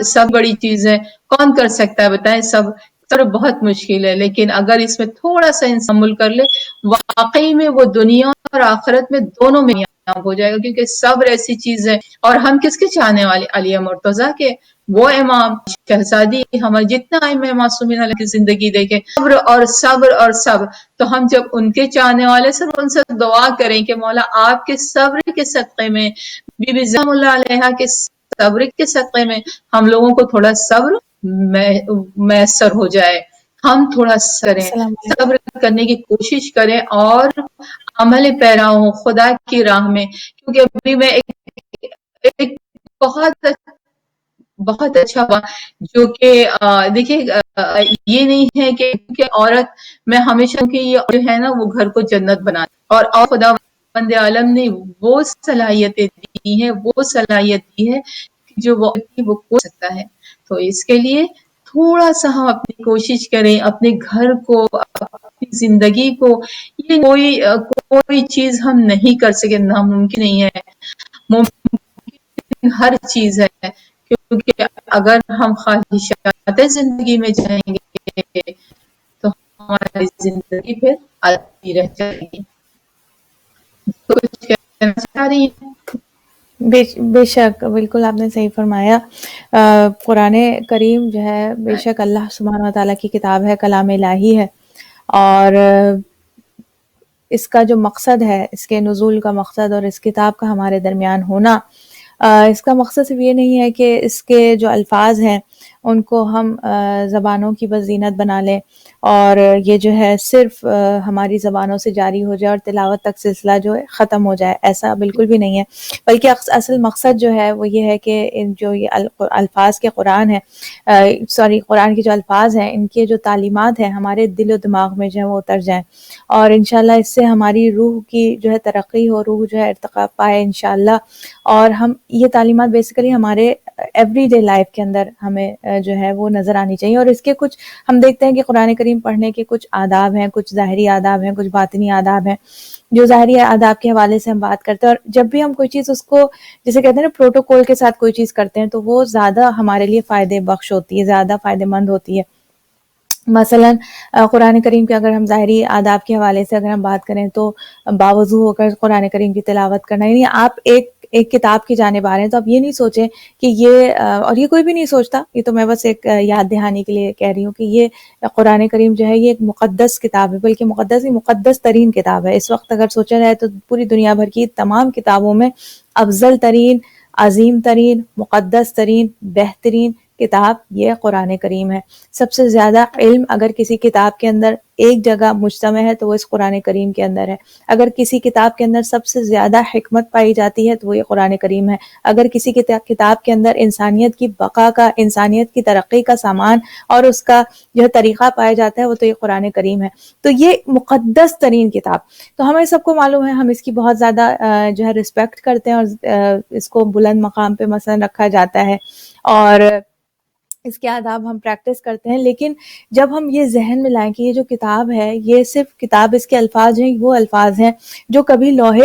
سب بڑی چیز ہے. کون کر سکتا ہے بتائیں؟ صبر بہت مشکل ہے، لیکن اگر اس میں تھوڑا سا انسان عمل کر لے، واقعی میں وہ دنیا اور آخرت میں دونوں میں کامیاب ہو جائے گا. کیونکہ صبر ایسی چیز ہے. اور ہم کس کے چاہنے والے؟ علیہ مرتضیٰ کے، وہ امام شہزادی ہمارے جتنا ائمہ معصومین علیہ کی زندگی دیکھے، صبر اور صبر اور صبر. تو ہم جب ان کے چاہنے والے سے ان سے دعا کریں کہ مولا آپ کے صبر کے صدقے میں، بی بی زہرا اللہ علیہا کے صبر کے صدقے میں ہم لوگوں کو تھوڑا صبر میسر ہو جائے. ہم تھوڑا السلام علیکم. صبر کرنے کی کوشش کریں اور عمل پیرا ہوں خدا کی راہ میں. کیونکہ ابھی میں ایک بہت بہت اچھا جو کہ دیکھیے یہ نہیں ہے کہ عورت میں ہمیشہ کہ یہ جو ہے نا وہ گھر کو جنت بناتی، اور خدا بند عالم نے وہ صلاحیتیں دی ہیں، وہ صلاحیت دی ہے جو وہ کھو سکتا ہے. تو اس کے لیے تھوڑا سا ہم اپنی کوشش کریں اپنے گھر کو، اپنی زندگی کو. یہ کوئی چیز ہم نہیں کر سکے، ناممکن نہیں ہے، ممکن ہر چیز ہے. کیونکہ اگر ہم خواہشات زندگی میں جائیں گے تو ہماری زندگی پھر آتی رہ جائے گی. کچھ کہنا چاہ رہی ہیں؟ بے شک بالکل آپ نے صحیح فرمایا. قرآن کریم جو ہے بے شک اللہ سبحانہ و تعالیٰ کی کتاب ہے، کلام الہی ہے. اور اس کا جو مقصد ہے، اس کے نزول کا مقصد اور اس کتاب کا ہمارے درمیان ہونا، اس کا مقصد صرف یہ نہیں ہے کہ اس کے جو الفاظ ہیں ان کو ہم زبانوں کی بس زینت بنا لیں اور یہ جو ہے صرف ہماری زبانوں سے جاری ہو جائے اور تلاوت تک سلسلہ جو ہے ختم ہو جائے. ایسا بالکل بھی نہیں ہے، بلکہ اصل مقصد جو ہے وہ یہ ہے کہ جو یہ الفاظ کے قرآن ہے، قرآن کے جو الفاظ ہیں، ان کے جو تعلیمات ہیں ہمارے دل و دماغ میں جو ہے وہ اتر جائیں، اور انشاءاللہ اس سے ہماری روح کی جو ہے ترقی ہو، روح جو ہے ارتقا پائے انشاءاللہ. اور ہم یہ تعلیمات بیسیکلی ہمارے ایوری ڈے لائف کے اندر ہمیں جو ہے وہ نظر آنی چاہیے. اور اس کے کچھ ہم دیکھتے ہیں کہ قرآن کریم پڑھنے کے کچھ آداب ہیں، کچھ ظاہری آداب ہیں، کچھ باطنی آداب ہیں. جو ظاہری آداب کے حوالے سے ہم بات کرتے ہیں، اور جب بھی ہم کوئی چیز اس کو جسے کہتے ہیں نا پروٹوکول کے ساتھ کوئی چیز کرتے ہیں تو وہ زیادہ ہمارے لیے فائدے بخش ہوتی ہے، زیادہ فائدے مند ہوتی ہے. مثلا قرآن کریم کے اگر ہم ظاہری آداب کے حوالے سے اگر ہم بات کریں تو باوضو ہو کر قرآن کریم کی تلاوت کرنا، یعنی آپ ایک کتاب کی جانب آ رہے ہیں تو آپ یہ نہیں سوچیں کہ یہ اور یہ کوئی بھی نہیں سوچتا، یہ تو میں بس ایک یاد دہانی کے لیے کہہ رہی ہوں کہ یہ قرآن کریم جو ہے یہ ایک مقدس کتاب ہے، بلکہ مقدس ترین کتاب ہے. اس وقت اگر سوچا جائے تو پوری دنیا بھر کی تمام کتابوں میں افضل ترین، عظیم ترین، مقدس ترین، بہترین کتاب یہ قرآن کریم ہے. سب سے زیادہ علم اگر کسی کتاب کے اندر ایک جگہ مجتمع ہے تو وہ اس قرآن کریم کے اندر ہے. اگر کسی کتاب کے اندر سب سے زیادہ حکمت پائی جاتی ہے تو وہ یہ قرآن کریم ہے. اگر کسی کتاب کے اندر انسانیت کی بقا کا، انسانیت کی ترقی کا سامان اور اس کا جو ہے طریقہ پایا جاتا ہے وہ تو یہ قرآن کریم ہے. تو یہ مقدس ترین کتاب، تو ہمیں سب کو معلوم ہے، ہم اس کی بہت زیادہ جو ہے رسپیکٹ کرتے ہیں اور اس کو بلند مقام پہ مثلا رکھا جاتا ہے اور اس کے آداب ہم پریکٹس کرتے ہیں. لیکن جب ہم یہ ذہن میں لائیں کہ یہ جو کتاب ہے یہ صرف کتاب، اس کے الفاظ ہیں وہ الفاظ ہیں جو کبھی لوح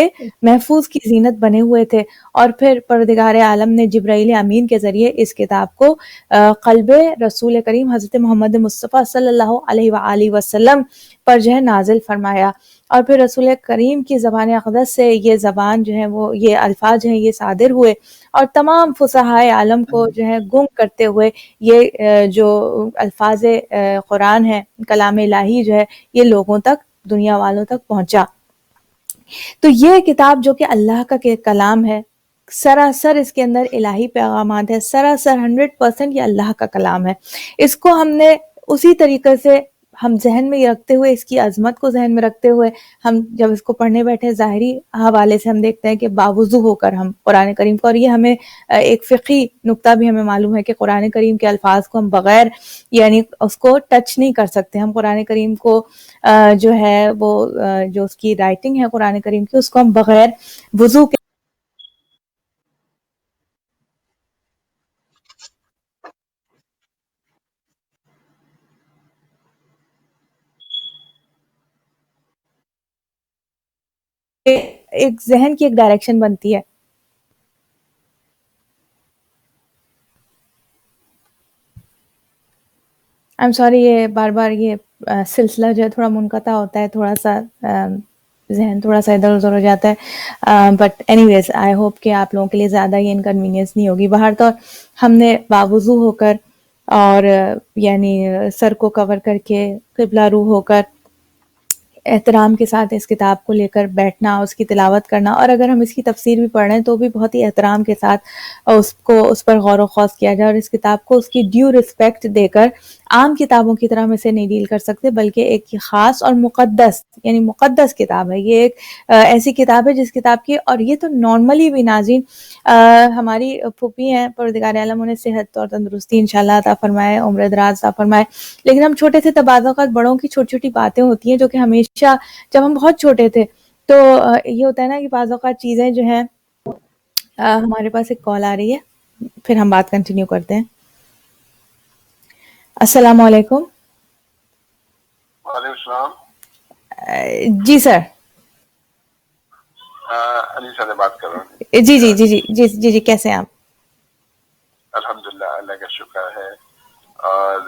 محفوظ کی زینت بنے ہوئے تھے، اور پھر پروردگار عالم نے جبرائیل امین کے ذریعے اس کتاب کو قلب رسول کریم حضرت محمد مصطفیٰ صلی اللہ علیہ وآلہ وسلم پر جو ہے نازل فرمایا. اور پھر رسول کریم کی زبان اقدس سے یہ زبان جو ہے وہ یہ الفاظ ہیں یہ صادر ہوئے، اور تمام فصحائے عالم کو جو ہے گم کرتے ہوئے یہ جو الفاظ قرآن ہے، کلام الہی جو ہے یہ لوگوں تک، دنیا والوں تک پہنچا. تو یہ کتاب جو کہ اللہ کا کلام ہے، سراسر اس کے اندر الہی پیغامات ہے، سراسر 100% یہ اللہ کا کلام ہے. اس کو ہم نے اسی طریقے سے ہم ذہن میں رکھتے ہوئے، اس کی عظمت کو ذہن میں رکھتے ہوئے ہم جب اس کو پڑھنے بیٹھے، ظاہری حوالے سے ہم دیکھتے ہیں کہ باوضو ہو کر ہم قرآن کریم کو، اور یہ ہمیں ایک فقہی نقطہ بھی ہمیں معلوم ہے کہ قرآن کریم کے الفاظ کو ہم بغیر یعنی اس کو ٹچ نہیں کر سکتے. ہم قرآن کریم کو جو ہے وہ جو اس کی رائٹنگ ہے قرآن کریم کی، اس کو ہم بغیر وضو کے ایک ذہن کی ایک ڈائریکشن بنتی ہے. I'm sorry یہ بار بار یہ سلسلہ جو ہے تھوڑا منقطع ہوتا ہے, تھوڑا سا ذہن تھوڑا سا ادھر ادھر ہو جاتا ہے, but anyways I hope کہ آپ لوگوں کے لیے زیادہ یہ انکنوینئنس نہیں ہوگی. باہر تو ہم نے باوضو ہو کر اور یعنی سر کو کور کر کے قبلہ رو ہو کر احترام کے ساتھ اس کتاب کو لے کر بیٹھنا, اس کی تلاوت کرنا, اور اگر ہم اس کی تفسیر بھی پڑھ رہے ہیں تو بھی بہت ہی احترام کے ساتھ اس پر غور و خوض کیا جائے, اور اس کتاب کو اس کی ڈیو رسپیکٹ دے کر عام کتابوں کی طرح ہم اسے نہیں ڈیل کر سکتے, بلکہ ایک خاص اور مقدس یعنی مقدس کتاب ہے. یہ ایک ایسی کتاب ہے جس کتاب کی, اور یہ تو نارملی بھی ناظرین ہماری پھوپھی ہیں, پروردگار عالم انہیں صحت اور تندرستی انشاءاللہ عطا فرمائے, عمر دراز عطا فرمائے, لیکن ہم چھوٹے تھے, بعض اوقات بڑوں کی چھوٹی چھوٹی باتیں ہوتی ہیں جو کہ ہمیشہ جب ہم بہت چھوٹے تھے تو یہ ہوتا ہے نا کہ بعض اوقات چیزیں جو ہیں ہمارے پاس ایک کال آ رہی ہے, پھر ہم بات کنٹینیو کرتے ہیں. السلام علیکم. وعلیکم السلام. جی سر. انیسا سے بات کر رہا ہوں. جی جی جی جی جی جی جی کیسے ہیں آپ؟ الحمدللہ اللہ کا شکر ہے, اور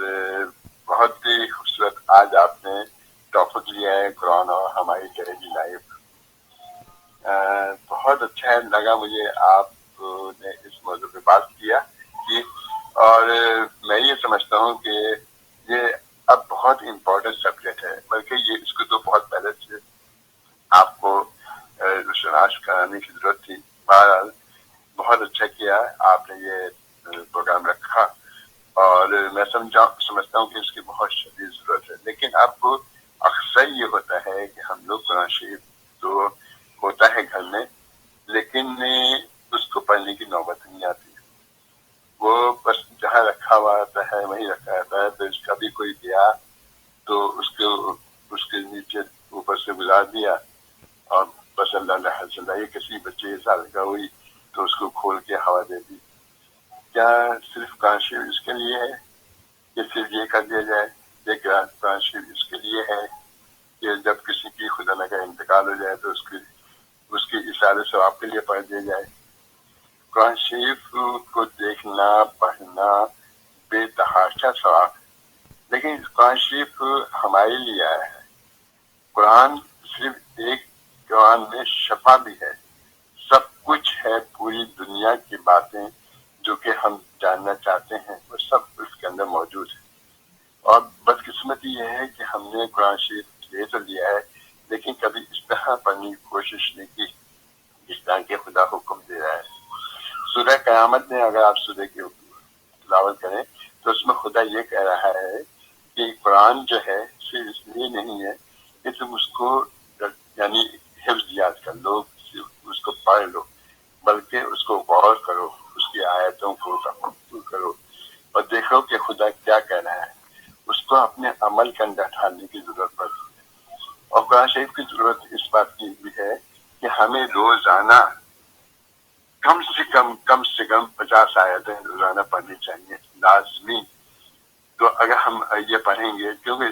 بہت ہی خوبصورت آج آپ نے ٹاپک لیا ہے قرآن اور ہماری ڈیلی لائف. بہت اچھا لگا مجھے آپ نے اس موضوع پہ بات کی, اور میں یہ سمجھتا ہوں کہ یہ اب بہت امپورٹنٹ سبجیکٹ ہے, بلکہ یہ اس کو تو بہت پہلے سے آپ کو روشناس کرانے کی ضرورت تھی. بہرحال بہت اچھا کیا آپ نے یہ پروگرام رکھا, اور میں سمجھتا ہوں کہ اس کی بہت شدید ضرورت ہے. لیکن اب اکثر یہ ہوتا ہے کہ ہم لوگ قرآن شریف تو ہوتا ہے گھر میں, لیکن اس کو پڑھنے کی نوبت نہیں آتی. وہ بس جہاں رکھا ہوا آتا ہے وہیں رکھا رہتا ہے, تو اس کا بھی کوئی گیا تو اس کے نیچے اوپر سے گزار دیا, اور بس اللہ یہ کسی بچے سال کا ہوئی تو اس کو کھول کے ہوا دے دی. کیا صرف قرآن شریف اس کے لیے ہے کہ صرف یہ کر دیا جائے کہ قرآن شریف اس کے لیے ہے کہ جب کسی کی خدا نہ کا انتقال ہو جائے تو اس کی اشارے ثواب کے لیے پڑھ دیا جائے؟ قرآن شریف کو دیکھنا پڑھنا بے تحاشا ثواب ہے, لیکن قرآن شریف ہمارے لیے آیا ہے. قرآن صرف ایک, قرآن میں شفا بھی ہے, سب کچھ ہے, پوری دنیا کی باتیں جو کہ ہم جاننا چاہتے ہیں وہ سب اس کے اندر موجود ہے. اور بدقسمتی یہ ہے کہ ہم نے قرآن شریف لے تو لیا ہے لیکن کبھی اس طرح پڑھنے کی کوشش نہیں کی جس طرح کہ خدا حکم دے رہا ہے. سورہ قیامت میں اگر آپ سورہ کی تلاوت کریں تو اس میں خدا یہ کہہ رہا ہے کہ قرآن جو ہے صرف اس لیے نہیں ہے کہ تم اس کو یعنی حفظ یاد کر لو, اس کو پڑھ لو, بلکہ اس کو غور کرو, اس کی آیتوں کو تفکر کرو اور دیکھو کہ خدا کیا کہہ رہا ہے. اس کو اپنے عمل کے اندر ڈھالنے کی ضرورت پڑتی ہے. اور قرآن شریف کی ضرورت اس بات کی بھی ہے کہ ہمیں روزانہ کم سے کم 50 آیتیں روزانہ پڑھنی چاہیے لازمی. تو اگر ہم یہ پڑھیں گے, کیونکہ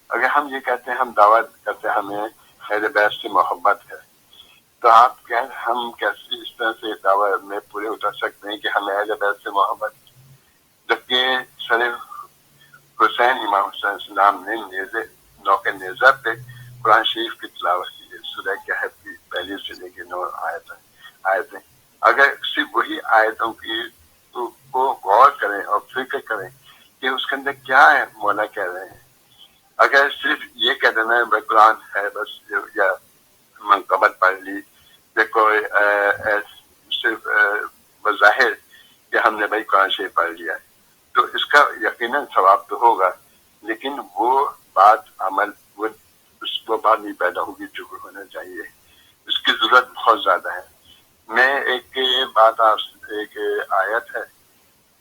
اگر ہم یہ کہتے ہیں ہم دعوت کرتے ہیں ہمیں خیر بیت سے محبت ہے, تو ہم کیسے اس طرح سے دعوت میں پورے اتر سکتے ہیں کہ ہمیں اہل بیت سے محبت, جبکہ صرف حسین امام حسین السلام نے نوکے نیزہ پہ قرآن شریف کی تلاوت کی ہے, سورہ کہف کی پہلی سے لے کے 9 آیتیں. اگر صرف وہی آیتوں کی کو غور کریں اور فکر کریں کہ اس کے اندر کیا ہے مولا کہہ رہے ہیں, اگر صرف یہ کہہ دینا ہے قرآن ہے بس یا منقبت پڑھ لی یا کوئی صرف بظاہر کہ ہم نے بھائی قرآن شریف پڑھ لیا ہے, تو اس کا یقیناً ثواب تو ہوگا, لیکن وہ بات عمل وہ بات نہیں پیدا ہوگی جو ہونا چاہیے. اس کی ضرورت بہت زیادہ ہے. میں ایک بات ایک آیت ہے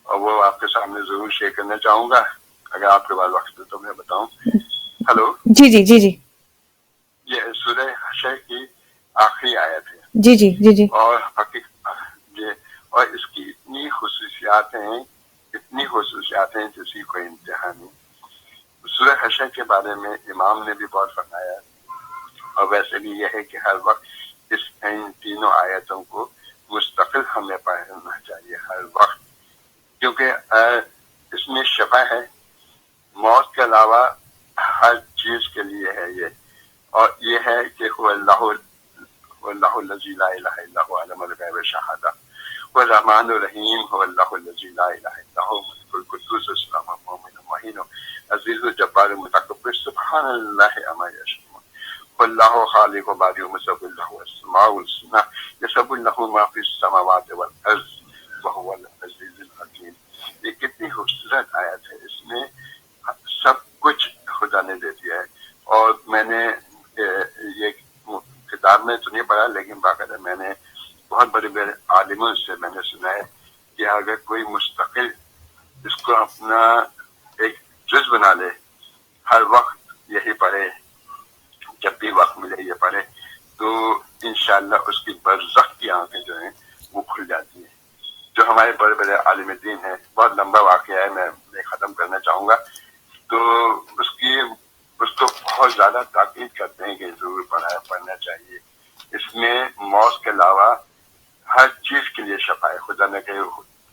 اور وہ آپ کے سامنے ضرور شیئر کرنا چاہوں گا, اگر آپ کے پاس وقت ہے تو میں بتاؤں. ہلو جی جی جی جی. یہ سورہ حشر کی آخری آیت ہے. جی جی جی جی. اور اور اس کی اتنی خصوصیات ہیں جس کی کوئی انتہا نہیں. سورہ حشر کے بارے میں امام نے بھی بہت فرمایا, اور ویسے بھی یہ ہے کہ ہر وقت ان تینوں آیتوں کو مستقل ہمیں پڑھنا چاہیے ہر وقت, کیونکہ اس میں شفا ہے, موت کے علاوہ ہر چیز کے لیے ہے یہ، اور یہ ہے کہ اللہ الذی لا الہ الا هو عالم الغیب والشہادہ والرحمن الرحیم هو اللہ الذی لا الہ الا هو الملک القدوس السلام المؤمن المعین عزیز الجبار المتکبر سبحان اللہ عما یشرکون واللہ خالق و بارئ مصور له الاسماء الحسنى یسبح له ما فی السماوات والارض وهو العزیز الحکیم۔ یہ کتنی خوبصورت آیت ہے، اس میں سب کچھ خدا نے دے دیا ہے۔ اور میں نے یہ کتاب میں تو نہیں پڑھا، لیکن باقاعدہ میں نے بہت بڑے بڑے عالموں سے میں نے سنا ہے کہ اگر کوئی مستقل اس کو اپنا ایک جز بنا لے، ہر وقت یہی پڑھے، جب بھی وقت ملے یہ پڑھے، تو انشاءاللہ اس کی برزخ کی آنکھیں جو ہیں وہ کھل جاتی ہیں۔ جو ہمارے بڑے بڑے عالم دین ہیں، بہت لمبا واقعہ ہے، میں ختم کرنا چاہوں گا، تو اس کو بہت زیادہ تاکید کرتے ہیں کہ ضرور پڑھنا چاہیے۔ اس میں موت کے علاوہ ہر چیز کے لیے شفا ہے، خدا نہ کہ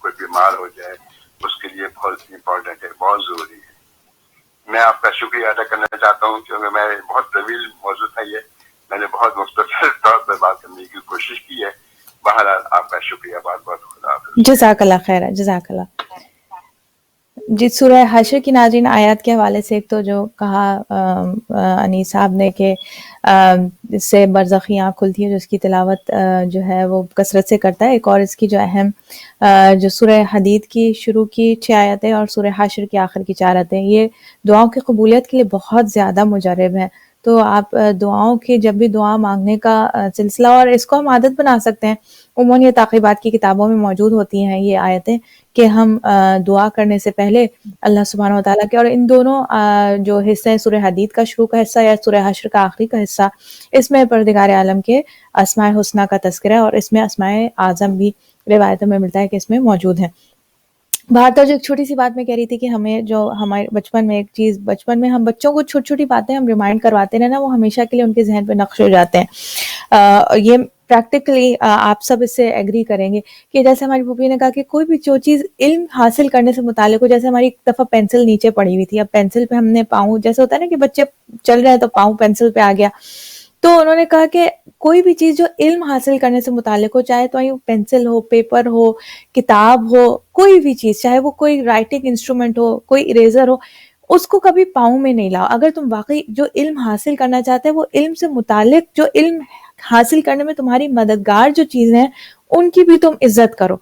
کوئی بیمار ہو جائے، اس کے لیے بہت امپورٹنٹ ہے، بہت ضروری ہے۔ میں آپ کا شکریہ ادا کرنا چاہتا ہوں، کیونکہ میں بہت طویل موضوع تھا یہ، میں نے بہت مختصر طور پر بات کرنے کی کوشش کی ہے۔ بہرحال آپ کا شکریہ، بہت بہت خدا حافظ۔ جزاک اللہ خیر، جزاک اللہ۔ جی، سورہ حشر کی ناظرین آیات کے حوالے سے ایک تو جو کہا انیس صاحب نے کہ اس سے برزخی آنکھ کھلتی ہے، جو اس کی تلاوت جو ہے وہ کثرت سے کرتا ہے۔ ایک اور اس کی جو اہم جو سورہ حدید کی شروع کی 6 آیتیں اور سورہ حشر کی آخر کی 4 آیتیں، یہ دعاؤں کی قبولیت کے لیے بہت زیادہ مجرب ہیں۔ تو آپ دعاؤں کی جب بھی دعا مانگنے کا سلسلہ، اور اس کو ہم عادت بنا سکتے ہیں، عموماً یہ تعقیبات کی کتابوں میں موجود ہوتی ہیں یہ آیتیں، کہ ہم دعا کرنے سے پہلے اللہ سبحانہ و تعالیٰ کے، اور ان دونوں جو حصے ہیں، سورہ حدید کا شروع کا حصہ یا سورہ حشر کا آخری کا حصہ، اس میں پروردگار عالم کے اسماء حسنہ کا تذکرہ ہے، اور اس میں اسماء اعظم بھی روایتوں میں ملتا ہے کہ اس میں موجود ہیں۔ باہر تو جو ایک چھوٹی سی بات میں کہہ رہی تھی کہ ہمیں جو ہمارے بچپن میں ایک چیز، بچپن میں ہم بچوں کو چھوٹی چھوٹی باتیں ہم ریمائنڈ کرواتے رہے نا، وہ ہمیشہ کے لیے ان کے ذہن پہ نقش ہو جاتے ہیں۔ یہ پریکٹیکلی آپ سب اس سے ایگری کریں گے کہ جیسے ہماری پھوپھی نے کہا کہ کوئی بھی جو چیز علم حاصل کرنے سے متعلق ہو، جیسے ہماری ایک دفعہ پینسل نیچے پڑی ہوئی تھی، اب پینسل پہ ہم نے پاؤں، جیسے ہوتا ہے نا کہ بچے چل رہے ہیں تو پاؤں پینسل پہ آ گیا، تو انہوں نے کہا کہ کوئی بھی چیز جو علم حاصل کرنے سے متعلق ہو، چاہے تو پینسل ہو، پیپر ہو، کتاب ہو، کوئی بھی چیز، چاہے وہ کوئی رائٹنگ انسٹرومنٹ ہو، کوئی اریزر ہو، اس کو کبھی پاؤں میں نہیں لاؤ۔ اگر تم واقعی جو علم حاصل کرنا چاہتے ہیں، وہ علم سے متعلق جو علم حاصل کرنے میں تمہاری مددگار جو چیزیں ہیں، ان کی بھی تم عزت کرو۔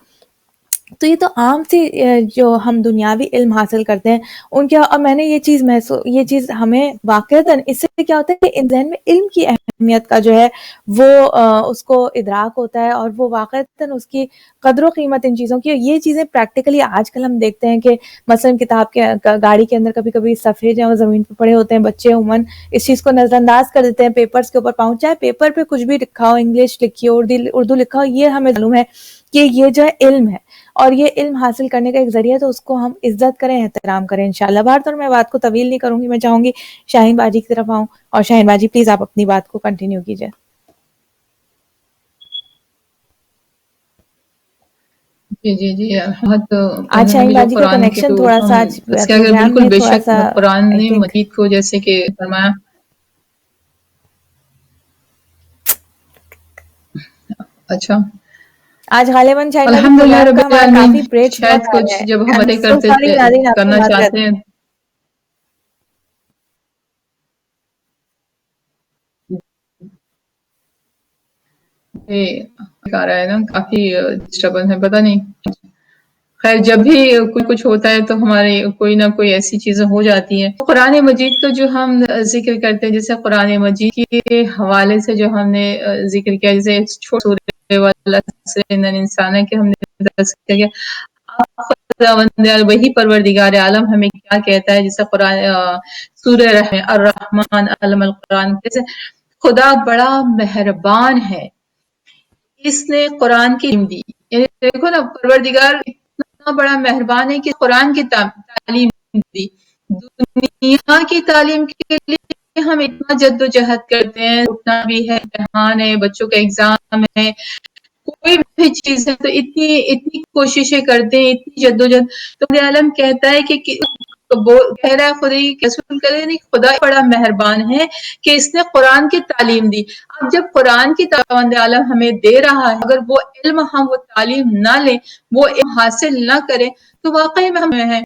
تو یہ تو عام سی جو ہم دنیاوی علم حاصل کرتے ہیں ان کے، اور میں نے یہ چیز ہمیں واقعتاً اس سے کیا ہوتا ہے کہ ذہن میں علم کی اہمیت کا جو ہے وہ اس کو ادراک ہوتا ہے، اور وہ واقعتاً اس کی قدر و قیمت ان چیزوں کی، یہ چیزیں پریکٹیکلی آج کل ہم دیکھتے ہیں کہ مثلا کتاب کے گاڑی کے اندر کبھی کبھی صفحے جو زمین پہ پڑے ہوتے ہیں، بچے عموماً اس چیز کو نظر انداز کر دیتے ہیں، پیپرز کے اوپر پاؤں، چاہے پیپر پہ کچھ بھی لکھا ہو، انگلش لکھی ہو، اردو لکھا ہو، یہ ہمیں معلوم ہے کہ یہ جو ہے علم ہے، اور یہ علم حاصل کرنے کا ایک ذریعہ ہے، تو اس کو ہم عزت کریں، احترام کریں انشاءاللہ۔ بہر طور میں بات کو طویل نہیں کروں گی، میں چاہوں گی شاہین باجی کی طرف آؤں، اور شاہین باجی پلیز آپ اپنی بات کو کنٹینیو کیجئے۔ جی بہت آج شاہین جو باجی کا قرآن کے کنیکشن تو تھوڑا سا اس کے اگر پروگرام بالکل میں بے تھوڑا شک سا قرآن آئی تھنک، مجید کو جیسے کہ فرمایا۔ اچھا، آج غالباً شاہین باجی الحمدللہ پروگرام رب کا ہمارا العالمین، کافی بریکس شاید بہت آ کچھ رہا ہے۔ جب ہم I'm باتیں so sorry ناظرین، آپ سے کرنا معذرت۔ چاہتے ہیں آ رہا ہے نا، کافی ڈسٹربنس ہے، پتہ نہیں۔ خیر، جب بھی کچھ ہوتا ہے تو ہمارے کوئی نہ کوئی ایسی چیزیں ہو جاتی ہیں۔ قرآن مجید کا جو ہم ذکر کرتے ہیں، جیسے قرآن مجید کے حوالے سے جو ہم نے ذکر کیا، جیسے چھوٹے والا انسان کے ہم نے ذکر کیا، وہی پروردگار عالم ہمیں کیا کہتا ہے، جیسے قرآن سورہ الرحمن علم القرآن، جیسے خدا بڑا مہربان ہے، اس نے قرآن کی دی، یعنی دیکھو نا، پروردگار اتنا بڑا مہربان ہے کہ قرآن کی تعلیم دی۔ دنیا کی تعلیم کے لیے ہم اتنا جد و جہد کرتے ہیں، اٹھنا بھی ہے، امتحان ہے، بچوں کا ایگزام ہے، کوئی بھی چیز ہے تو اتنی کوششیں کرتے ہیں، اتنی جد و جہد۔ تو عالم کہتا ہے کہ تو وہ کہہ رہا ہے خدا کی رسول کرے نہیں، خدا بڑا مہربان ہے کہ اس نے قرآن کی تعلیم دی. اب جب قرآن کی تعلیم عالم ہمیں دے رہا ہے، اگر وہ علم ہم وہ تعلیم نہ لیں، وہ علم حاصل نہ کریں، تو واقعی میں ہمیں ہے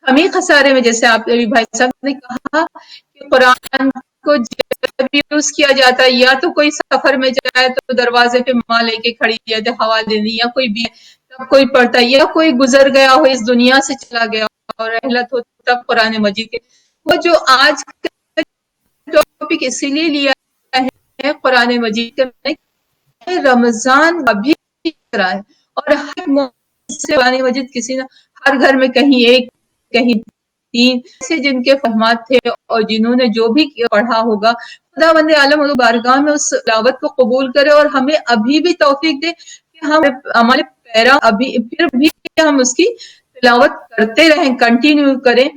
ہم ہی خسارے میں. جیسے آپ ابھی بھائی صاحب نے کہا کہ قرآن کو جب یوز کیا جاتا ہے، یا تو کوئی سفر میں جائے تو دروازے پہ ماں لے کے کھڑی ہے ہوا دینی، یا کوئی بھی تب کوئی پڑھتا ہے، یا کوئی گزر گیا ہو اس دنیا سے چلا گیا اور رحلت ہو تب قرآن مجید کے. وہ جو آج کا ٹاپک اسی لیے لیا ہے قرآن مجید کا، رمضان ابھی رہا ہے اور ہر قرآن مجید کسی نے ہر گھر میں کہیں ایک کہیں تین سے جن کے فہمات تھے اور جنہوں نے جو بھی پڑھا ہوگا، خدا بند عالم بارگاہ میں اس تلاوت کو قبول کرے اور ہمیں ابھی بھی توفیق دے کہ ہم ہمارے پیرا ابھی پھر بھی ہم اس کی تلاوت کرتے رہیں، کنٹینیو کریں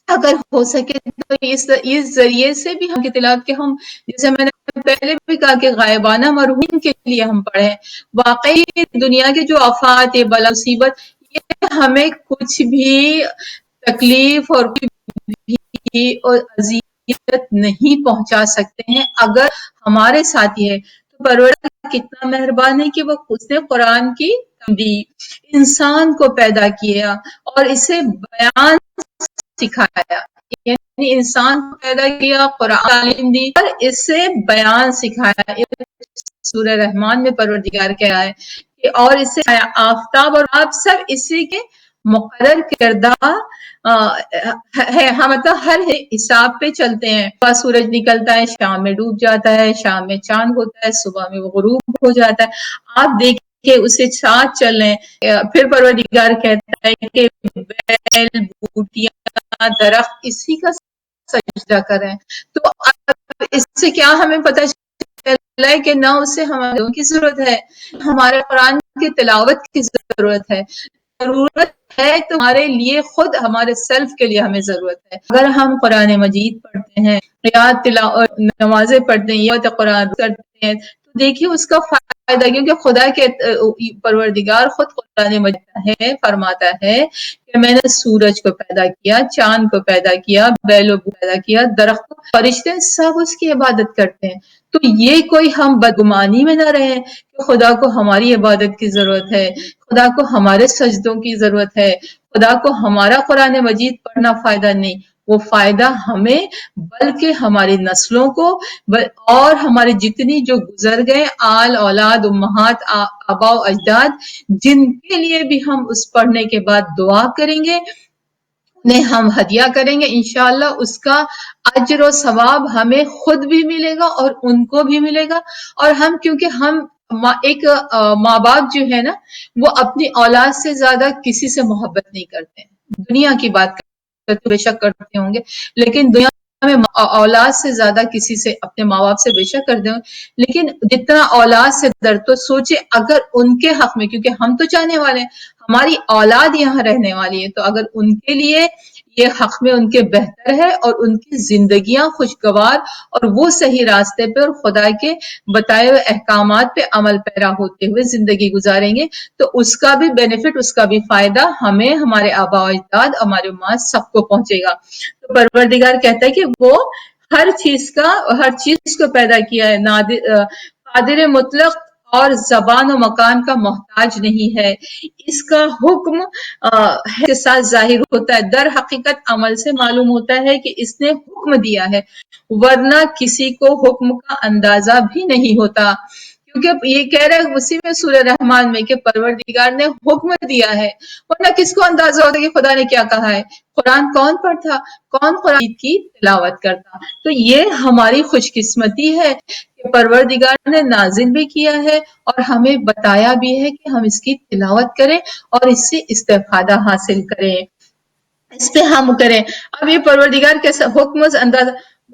اگر ہو سکے تو. اس ذریعے سے بھی ہم کی تلاوت کے ہم، جیسے میں نے پہلے بھی کہا کہ غائبانہ مرحوم کے لیے ہم پڑھیں. واقعی دنیا کے جو آفات ہے، بلا مصیبت، یہ ہمیں کچھ بھی تکلیف اور اذیت نہیں پہنچا سکتے ہیں اگر ہمارے ساتھ ہے. تو پروردگار کتنا مہربان ہے کہ وہ اس نے قرآن کی دی، انسان کو پیدا کیا اور اسے بیان سکھایا. یعنی انسان کو پیدا کیا، قرآن تعلیم دی اور اسے بیان سکھایا. سورہ رحمان میں پروردگار کہہ رہا ہے اور اسے آفتاب اور آپ سب اسی کے مقرر کردہ ہے. مطلب ہر حساب پہ چلتے ہیں. سورج نکلتا ہے، شام میں ڈوب جاتا ہے، شام میں چاند ہوتا ہے، صبح میں وہ غروب ہو جاتا ہے. آپ دیکھیں اسے ساتھ چل رہے ہیں. پھر پروردگار کہتا ہے کہ بیل، بوٹیاں، درخت اسی کا سجدہ کریں. تو اس سے کیا ہمیں پتہ چلا ہے کہ نہ اسے ہمارے کی ضرورت ہے، ہمارے قرآن کی تلاوت کی ضرورت ہے. ضرورت ہے تمہارے لیے خود، ہمارے سیلف کے لیے ہمیں ضرورت ہے. اگر ہم قرآن مجید پڑھتے ہیں، نمازیں پڑھتے ہیں یا قرآن کرتے ہیں، تو دیکھیے اس کا فائدہ، کیونکہ خدا کے پروردگار خود قرآن مجید ہے فرماتا ہے کہ میں نے سورج کو پیدا کیا، چاند کو پیدا کیا، بیلوں کو پیدا کیا، درخت کو، فرشتے سب اس کی عبادت کرتے ہیں. تو یہ کوئی ہم بدگمانی میں نہ رہیں کہ خدا کو ہماری عبادت کی ضرورت ہے، خدا کو ہمارے سجدوں کی ضرورت ہے، خدا کو ہمارا قرآن مجید پڑھنا فائدہ نہیں. وہ فائدہ ہمیں بلکہ ہماری نسلوں کو اور ہمارے جتنی جو گزر گئے آل اولاد امہات آبا و اجداد، جن کے لیے بھی ہم اس پڑھنے کے بعد دعا کریں گے، انہیں ہم ہدیہ کریں گے، انشاءاللہ اس کا اجر و ثواب ہمیں خود بھی ملے گا اور ان کو بھی ملے گا. اور ہم کیونکہ ہم ایک ماں باپ جو ہے نا، وہ اپنی اولاد سے زیادہ کسی سے محبت نہیں کرتے ہیں. دنیا کی بات کرتے بے شک کرتے ہوں گے، لیکن دنیا میں اولاد سے زیادہ کسی سے، اپنے ماں باپ سے بے شک کرتے ہوں، لیکن جتنا اولاد سے درد. تو سوچے اگر ان کے حق میں، کیونکہ ہم تو چاہنے والے ہیں ہماری اولاد یہاں رہنے والی ہے، تو اگر ان کے لیے یہ حق میں ان کے بہتر ہے اور ان کی زندگیاں خوشگوار اور وہ صحیح راستے پہ اور خدا کے بتائے ہوئے احکامات پہ عمل پیرا ہوتے ہوئے زندگی گزاریں گے، تو اس کا بھی بینیفٹ، اس کا بھی فائدہ ہمیں، ہمارے آبا و اجداد، ہمارے امت سب کو پہنچے گا. تو پروردگار کہتا ہے کہ وہ ہر چیز کو پیدا کیا ہے، قادر مطلق اور زبان و مکان کا محتاج نہیں ہے. اس کا حکم کے ساتھ ظاہر ہوتا ہے، در حقیقت عمل سے معلوم ہوتا ہے کہ اس نے حکم دیا ہے، ورنہ کسی کو حکم کا اندازہ بھی نہیں ہوتا. کیونکہ یہ کہہ رہے اسی میں سورہ رحمان میں کہ پروردگار نے حکم دیا ہے، ورنہ کس کو اندازہ ہوتا کہ خدا نے کیا کہا ہے. قرآن کون پڑھتا، کون قرآن کی تلاوت کرتا. تو یہ ہماری خوش قسمتی ہے کہ پروردگار نے نازل بھی کیا ہے اور ہمیں بتایا بھی ہے کہ ہم اس کی تلاوت کریں اور اس سے استفادہ حاصل کریں، اس پہ ہم کریں. اب یہ پروردگار کے حکم انداز،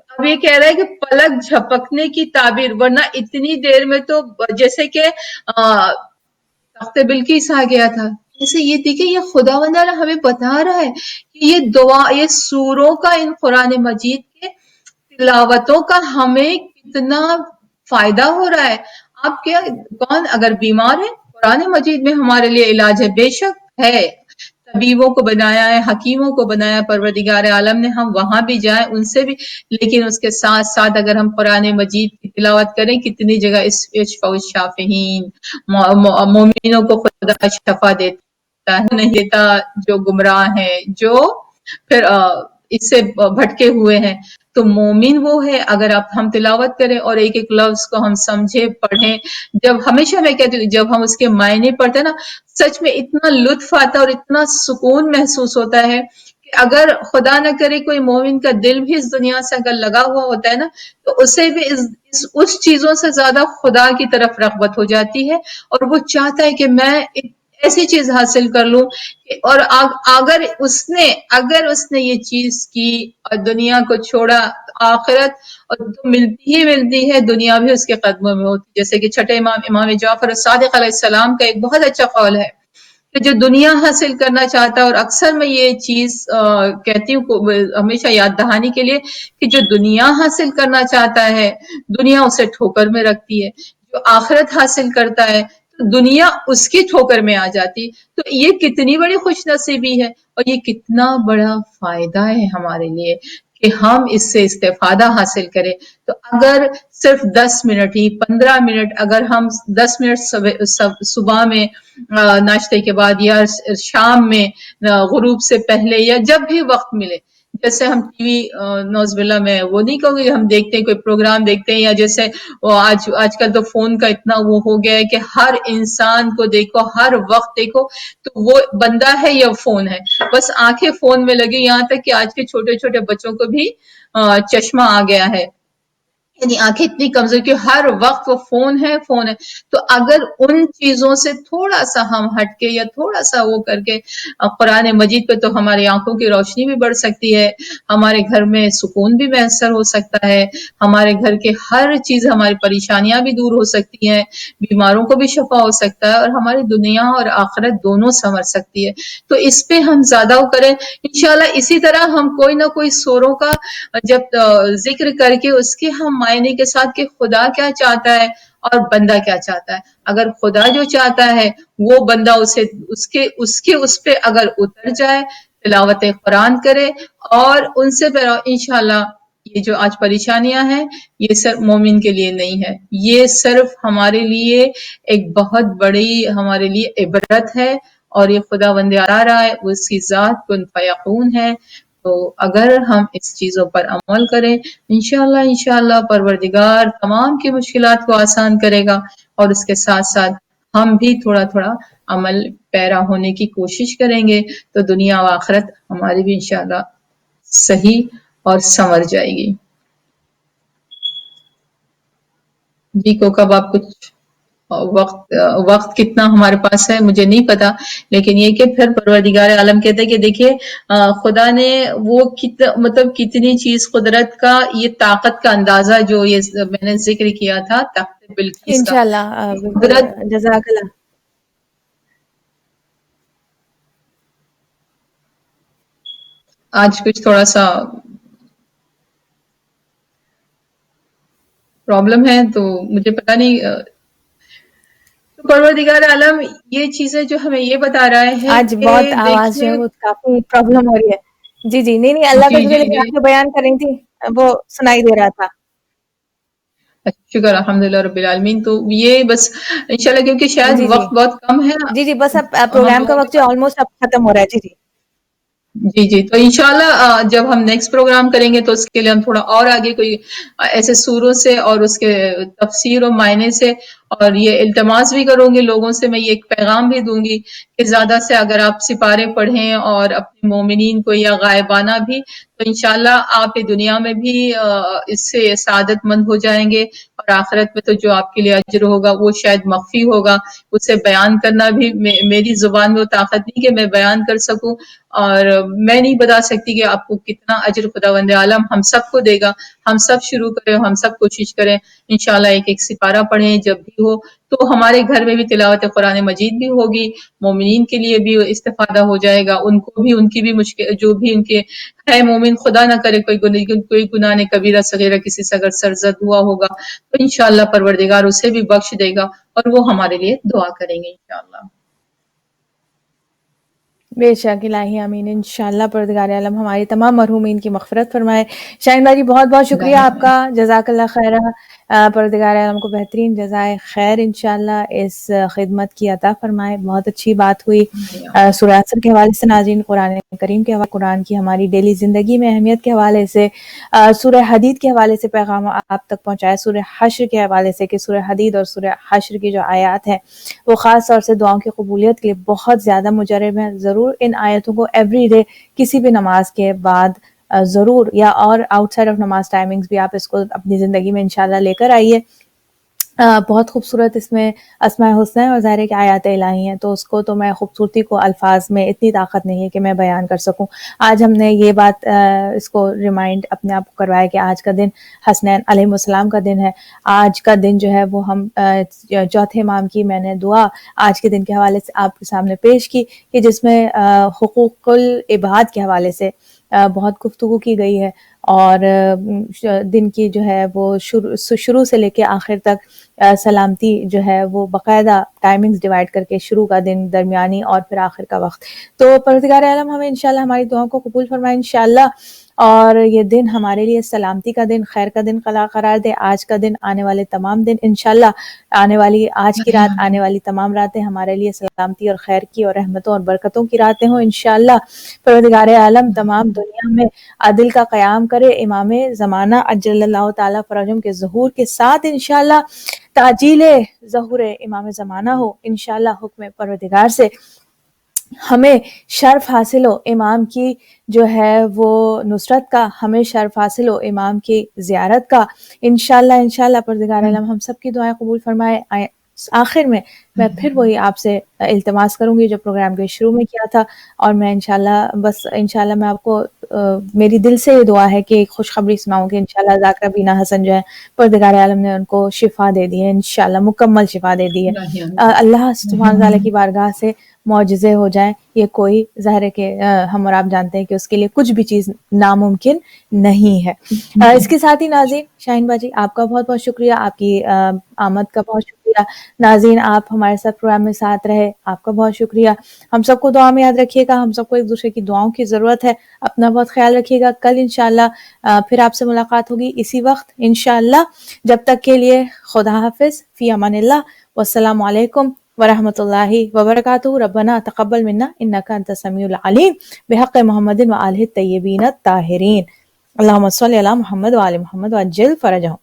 اب یہ کہہ رہا ہے کہ پلک جھپکنے کی تعبیر، ورنہ اتنی دیر میں تو جیسے کہ تخت بلقیس آ گیا تھا. جیسے یہ دیکھیں، یہ خدا بندہ ہمیں بتا رہا ہے کہ یہ دعا، یہ سوروں کا، ان قرآن مجید کے تلاوتوں کا ہمیں کتنا فائدہ ہو رہا ہے. آپ کیا، کون اگر بیمار ہے، قرآن مجید میں ہمارے لیے علاج ہے، بے شک ہے. طبیبوں کو بنایا ہے، حکیموں کو بنایا پروردگار عالم نے، ہم وہاں بھی جائیں ان سے بھی، لیکن اس کے ساتھ ساتھ اگر ہم قرآن مجید کی تلاوت کریں، کتنی جگہ اشفاء الشافعین، مومنوں کو خدا شفا دیتا ہے، نہیں دیتا جو گمراہ ہیں، جو پھر اس سے بھٹکے ہوئے ہیں. تو مومن وہ ہے اگر ہم تلاوت کریں اور ایک ایک لفظ کو ہم سمجھے پڑھیں. جب ہمیشہ میں کہتی ہوں جب ہم اس کے معنی پڑھتے ہیں نا، سچ میں اتنا لطف آتا ہے اور اتنا سکون محسوس ہوتا ہے کہ اگر خدا نہ کرے کوئی مومن کا دل بھی اس دنیا سے اگر لگا ہوا ہوتا ہے نا، تو اسے بھی اس چیزوں سے زیادہ خدا کی طرف رغبت ہو جاتی ہے، اور وہ چاہتا ہے کہ میں ایسی چیز حاصل کر لوں. اور اگر اس نے یہ چیز کی اور دنیا کو چھوڑا، آخرت اور تو ملتی ہے، دنیا بھی اس کے قدموں میں ہوتی. جیسے کہ چھٹے امام جعفر صادق علیہ السلام کا ایک بہت اچھا قول ہے کہ جو دنیا حاصل کرنا چاہتا ہے، اور اکثر میں یہ چیز کہتی ہوں ہمیشہ یاد دہانی کے لیے، کہ جو دنیا حاصل کرنا چاہتا ہے دنیا اسے ٹھوکر میں رکھتی ہے، جو آخرت حاصل کرتا ہے تو دنیا اس کی ٹھوکر میں آ جاتی. تو یہ کتنی بڑی خوش نصیبی ہے اور یہ کتنا بڑا فائدہ ہے ہمارے لیے کہ ہم اس سے استفادہ حاصل کریں. تو اگر صرف 10 منٹ ہی 15 منٹ اگر ہم 10 منٹ صبح میں ناشتے کے بعد یا شام میں غروب سے پہلے یا جب بھی وقت ملے، جیسے ہم ٹی وی نوز باللہ میں وہ نہیں کہوں گے ہم دیکھتے ہیں کوئی پروگرام دیکھتے ہیں، یا جیسے آج کل تو فون کا اتنا وہ ہو گیا ہے کہ ہر انسان کو دیکھو، ہر وقت دیکھو تو وہ بندہ ہے یا فون ہے، بس آنکھیں فون میں لگی. یہاں تک کہ آج کے چھوٹے چھوٹے بچوں کو بھی چشمہ آ گیا ہے، یعنی آنکھیں اتنی کمزور کہ ہر وقت وہ فون ہے. تو اگر ان چیزوں سے تھوڑا سا ہم ہٹ کے یا تھوڑا سا وہ کر کے قرآن مجید پہ، تو ہماری آنکھوں کی روشنی بھی بڑھ سکتی ہے، ہمارے گھر میں سکون بھی میسر ہو سکتا ہے، ہمارے گھر کے ہر چیز، ہماری پریشانیاں بھی دور ہو سکتی ہیں، بیماروں کو بھی شفا ہو سکتا ہے، اور ہماری دنیا اور آخرت دونوں سنور سکتی ہے. تو اس پہ ہم زیادہ کریں انشاءاللہ. اسی طرح ہم کوئی نہ کوئی سوروں کا جب ذکر کر کے اس کے ہم معنی کے ساتھ کہ خدا کیا چاہتا ہے اور بندہ کیا چاہتا ہے. اگر خدا جو چاہتا ہے وہ بندہ اس پہ اگر اتر جائے، تلاوت قرآن کرے اور ان سے انشاءاللہ یہ جو آج پریشانیاں ہیں یہ صرف مومن کے لیے نہیں ہے، یہ صرف ہمارے لیے ایک بہت بڑی ہمارے لیے عبرت ہے، اور یہ خدا بندے آ رہا ہے، اس کی ذات کن فیکون ہے. تو اگر ہم اس چیزوں پر عمل کریں انشاءاللہ پروردگار تمام کی مشکلات کو آسان کرے گا، اور اس کے ساتھ ساتھ ہم بھی تھوڑا تھوڑا عمل پیرا ہونے کی کوشش کریں گے تو دنیا و آخرت ہماری بھی انشاءاللہ صحیح اور سنور جائے گی. جی کو کب آپ کچھ وقت کتنا ہمارے پاس ہے مجھے نہیں پتا، لیکن یہ کہ پھر پروردگار عالم کہتے ہیں کہ دیکھیے خدا نے وہ مطلب کتنی چیز قدرت کا یہ طاقت کا اندازہ جو یہ میں نے ذکر کیا تھا تخت بلقیس کا، انشاءاللہ بالکل. قدرت جزاک اللہ. آج کچھ تھوڑا سا پرابلم ہے تو مجھے پتا نہیں. تو پروردگار عالم یہ چیزیں جو ہمیں یہ بتا رہا ہے آج کہ بہت آواز جو دیکھیے ہے وہ کافی پرابلم ہو رہی ہے. جی جی نہیں اللہ کا جی شکر جی ہے کہ جی آپ جو بیان کر رہی تھی وہ سنائی دے رہا تھا. شکر الحمدللہ رب العالمین. تو یہ بس انشاءاللہ کیونکہ شاید جی جی وقت بہت کم ہے، جی جی بس اب ہم پروگرام کا لوگوں کے وقت جو پاس. آلموسٹ اب ختم ہو رہا ہے. جی جی جی تو انشاءاللہ جب ہم نیکسٹ پروگرام کریں گے تو اس کے لیے ہم تھوڑا اور آگے کوئی ایسے سوروں سے اور اس کے تفسیر و معنی سے، اور یہ التماس بھی کروں گی لوگوں سے، میں یہ ایک پیغام بھی دوں گی کہ زیادہ سے اگر آپ سپارے پڑھیں اور اپنے مومنین کو یا غائبانہ بھی، تو انشاءاللہ آپ دنیا میں بھی اس سے سعادت مند ہو جائیں گے، اور آخرت میں تو جو آپ کے لیے اجر ہوگا وہ شاید مخفی ہوگا. اسے بیان کرنا بھی میری زبان میں وہ طاقت نہیں کہ میں بیان کر سکوں، اور میں نہیں بتا سکتی کہ آپ کو کتنا اجر خداوند عالم ہم سب کو دے گا. ہم سب شروع کریں، ہم سب کوشش کریں انشاءاللہ ایک ایک سپارہ پڑھیں جب بھی ہو، تو ہمارے گھر میں بھی تلاوت قرآن مجید بھی ہوگی، مومنین کے لیے بھی استفادہ ہو جائے گا، ان کو بھی ان کی بھی مشکل جو بھی ان کے ہے مومن، خدا نہ کرے کوئی گناہ نے کبیرہ صغیرہ کسی سے اگر سرزد ہوا ہوگا تو انشاءاللہ پروردگار اسے بھی بخش دے گا، اور وہ ہمارے لیے دعا کریں گے انشاءاللہ. بے شک الہی آمین انشاءاللہ پروردگار عالم ہماری تمام مرحومین کی مغفرت فرمائے۔ شاہین بھائی بہت بہت شکریہ آپ کا، جزاک اللہ خیر، پروردگار عالم کو بہترین جزائے خیر انشاءاللہ اس خدمت کی عطا فرمائے۔ بہت اچھی بات ہوئی سورہ عصر کے حوالے سے، ناظرین قرآن کریم کے حوالے، قرآن کی ہماری ڈیلی زندگی میں اہمیت کے حوالے سے، سورہ حدید کے حوالے سے پیغام آپ تک پہنچائے، سورہ حشر کے حوالے سے کہ سورہ حدید اور سورہ حشر کی جو آیات ہیں وہ خاص طور سے دعاؤں کی قبولیت کے لیے بہت زیادہ مجرب ہیں۔ ضرور ان آیتوں کو ایوری ڈے کسی بھی نماز کے بعد ضرور، یا اور آؤٹ سائڈ آف نماز ٹائمنگز بھی آپ اس کو اپنی زندگی میں انشاءاللہ لے کر آئیے۔ بہت خوبصورت اس میں اسماء حسنہ اور ظاہر ہے کہ آیات الہی ہیں، تو اس کو تو میں خوبصورتی کو الفاظ میں اتنی طاقت نہیں ہے کہ میں بیان کر سکوں۔ آج ہم نے یہ بات اس کو ریمائنڈ اپنے آپ کو کروایا کہ آج کا دن حسنین علیہ السلام کا دن ہے۔ آج کا دن جو ہے وہ ہم چوتھے امام کی میں نے دعا آج کے دن کے حوالے سے آپ کے سامنے پیش کی کہ جس میں حقوق العباد کے حوالے سے بہت گفتگو کی گئی ہے، اور دن کی جو ہے وہ شروع سے لے کے آخر تک سلامتی جو ہے وہ باقاعدہ ٹائمنگز ڈیوائڈ کر کے، شروع کا دن، درمیانی اور پھر آخر کا وقت۔ تو پروردگار عالم ہمیں انشاءاللہ ہماری دعاؤں کو قبول فرمائے انشاءاللہ، اور یہ دن ہمارے لیے سلامتی کا دن، خیر کا دن قرار دے۔ آج کا دن، آنے والے تمام دن انشاءاللہ، آنے والی آج کی رات، آنے والی تمام راتیں ہمارے لیے سلامتی اور خیر کی اور رحمتوں اور برکتوں کی راتیں ہوں انشاءاللہ۔ پروردگار عالم تمام دنیا میں عدل کا قیام کرے، امام زمانہ اجل اللہ تعالیٰ فرجہم کے ظہور کے ساتھ انشاءاللہ تعجیل ظہور امام زمانہ ہو انشاءاللہ حکم پروردگار سے، ہمیں شرف حاصل ہو امام کی جو ہے وہ نصرت کا، ہمیں شرف حاصل ہو امام کی زیارت کا انشاءاللہ پروردگار عالم ہم سب کی دعائیں قبول فرمائے۔ آخر میں پھر وہی آپ سے التماس کروں گی جو پروگرام کے شروع میں کیا تھا، اور میں انشاءاللہ میں آپ کو میری دل سے یہ دعا ہے کہ ایک خوشخبری سناؤں کہ انشاءاللہ ذاکرہ بینا حسن جو ہے پروردگار عالم نے ان کو شفا دے دی ہے، انشاءاللہ مکمل شفا دے دی ہے۔ اللہ سبحانہ تعالیٰ کی بارگاہ سے معجزے ہو جائیں، یہ کوئی ظاہر ہے کہ ہم اور آپ جانتے ہیں کہ اس کے لیے کچھ بھی چیز ناممکن نہیں ہے۔ اس کے ساتھ ہی ناظرین، شاہین باجی آپ کا بہت بہت شکریہ، آپ کی آمد کا بہت شکریہ۔ ناظرین آپ ہمارے ساتھ پروگرام میں ساتھ رہے، آپ کا بہت شکریہ۔ ہم سب کو دعا میں یاد رکھیے گا، ہم سب کو ایک دوسرے کی دعاؤں کی ضرورت ہے، اپنا بہت خیال رکھیے گا۔ کل انشاءاللہ پھر آپ سے ملاقات ہوگی اسی وقت انشاءاللہ، جب تک کے لیے خدا حافظ، فی امان اللہ، والسلام علیکم ورحمۃ اللہ وبرکاتہ۔ ربنا تقبل منا انک انت السمیع العلیم، بحق محمد و آلہ الطیبین الطاہرین، اللہم صلی علی محمد و آل محمد وعجل فرجہم۔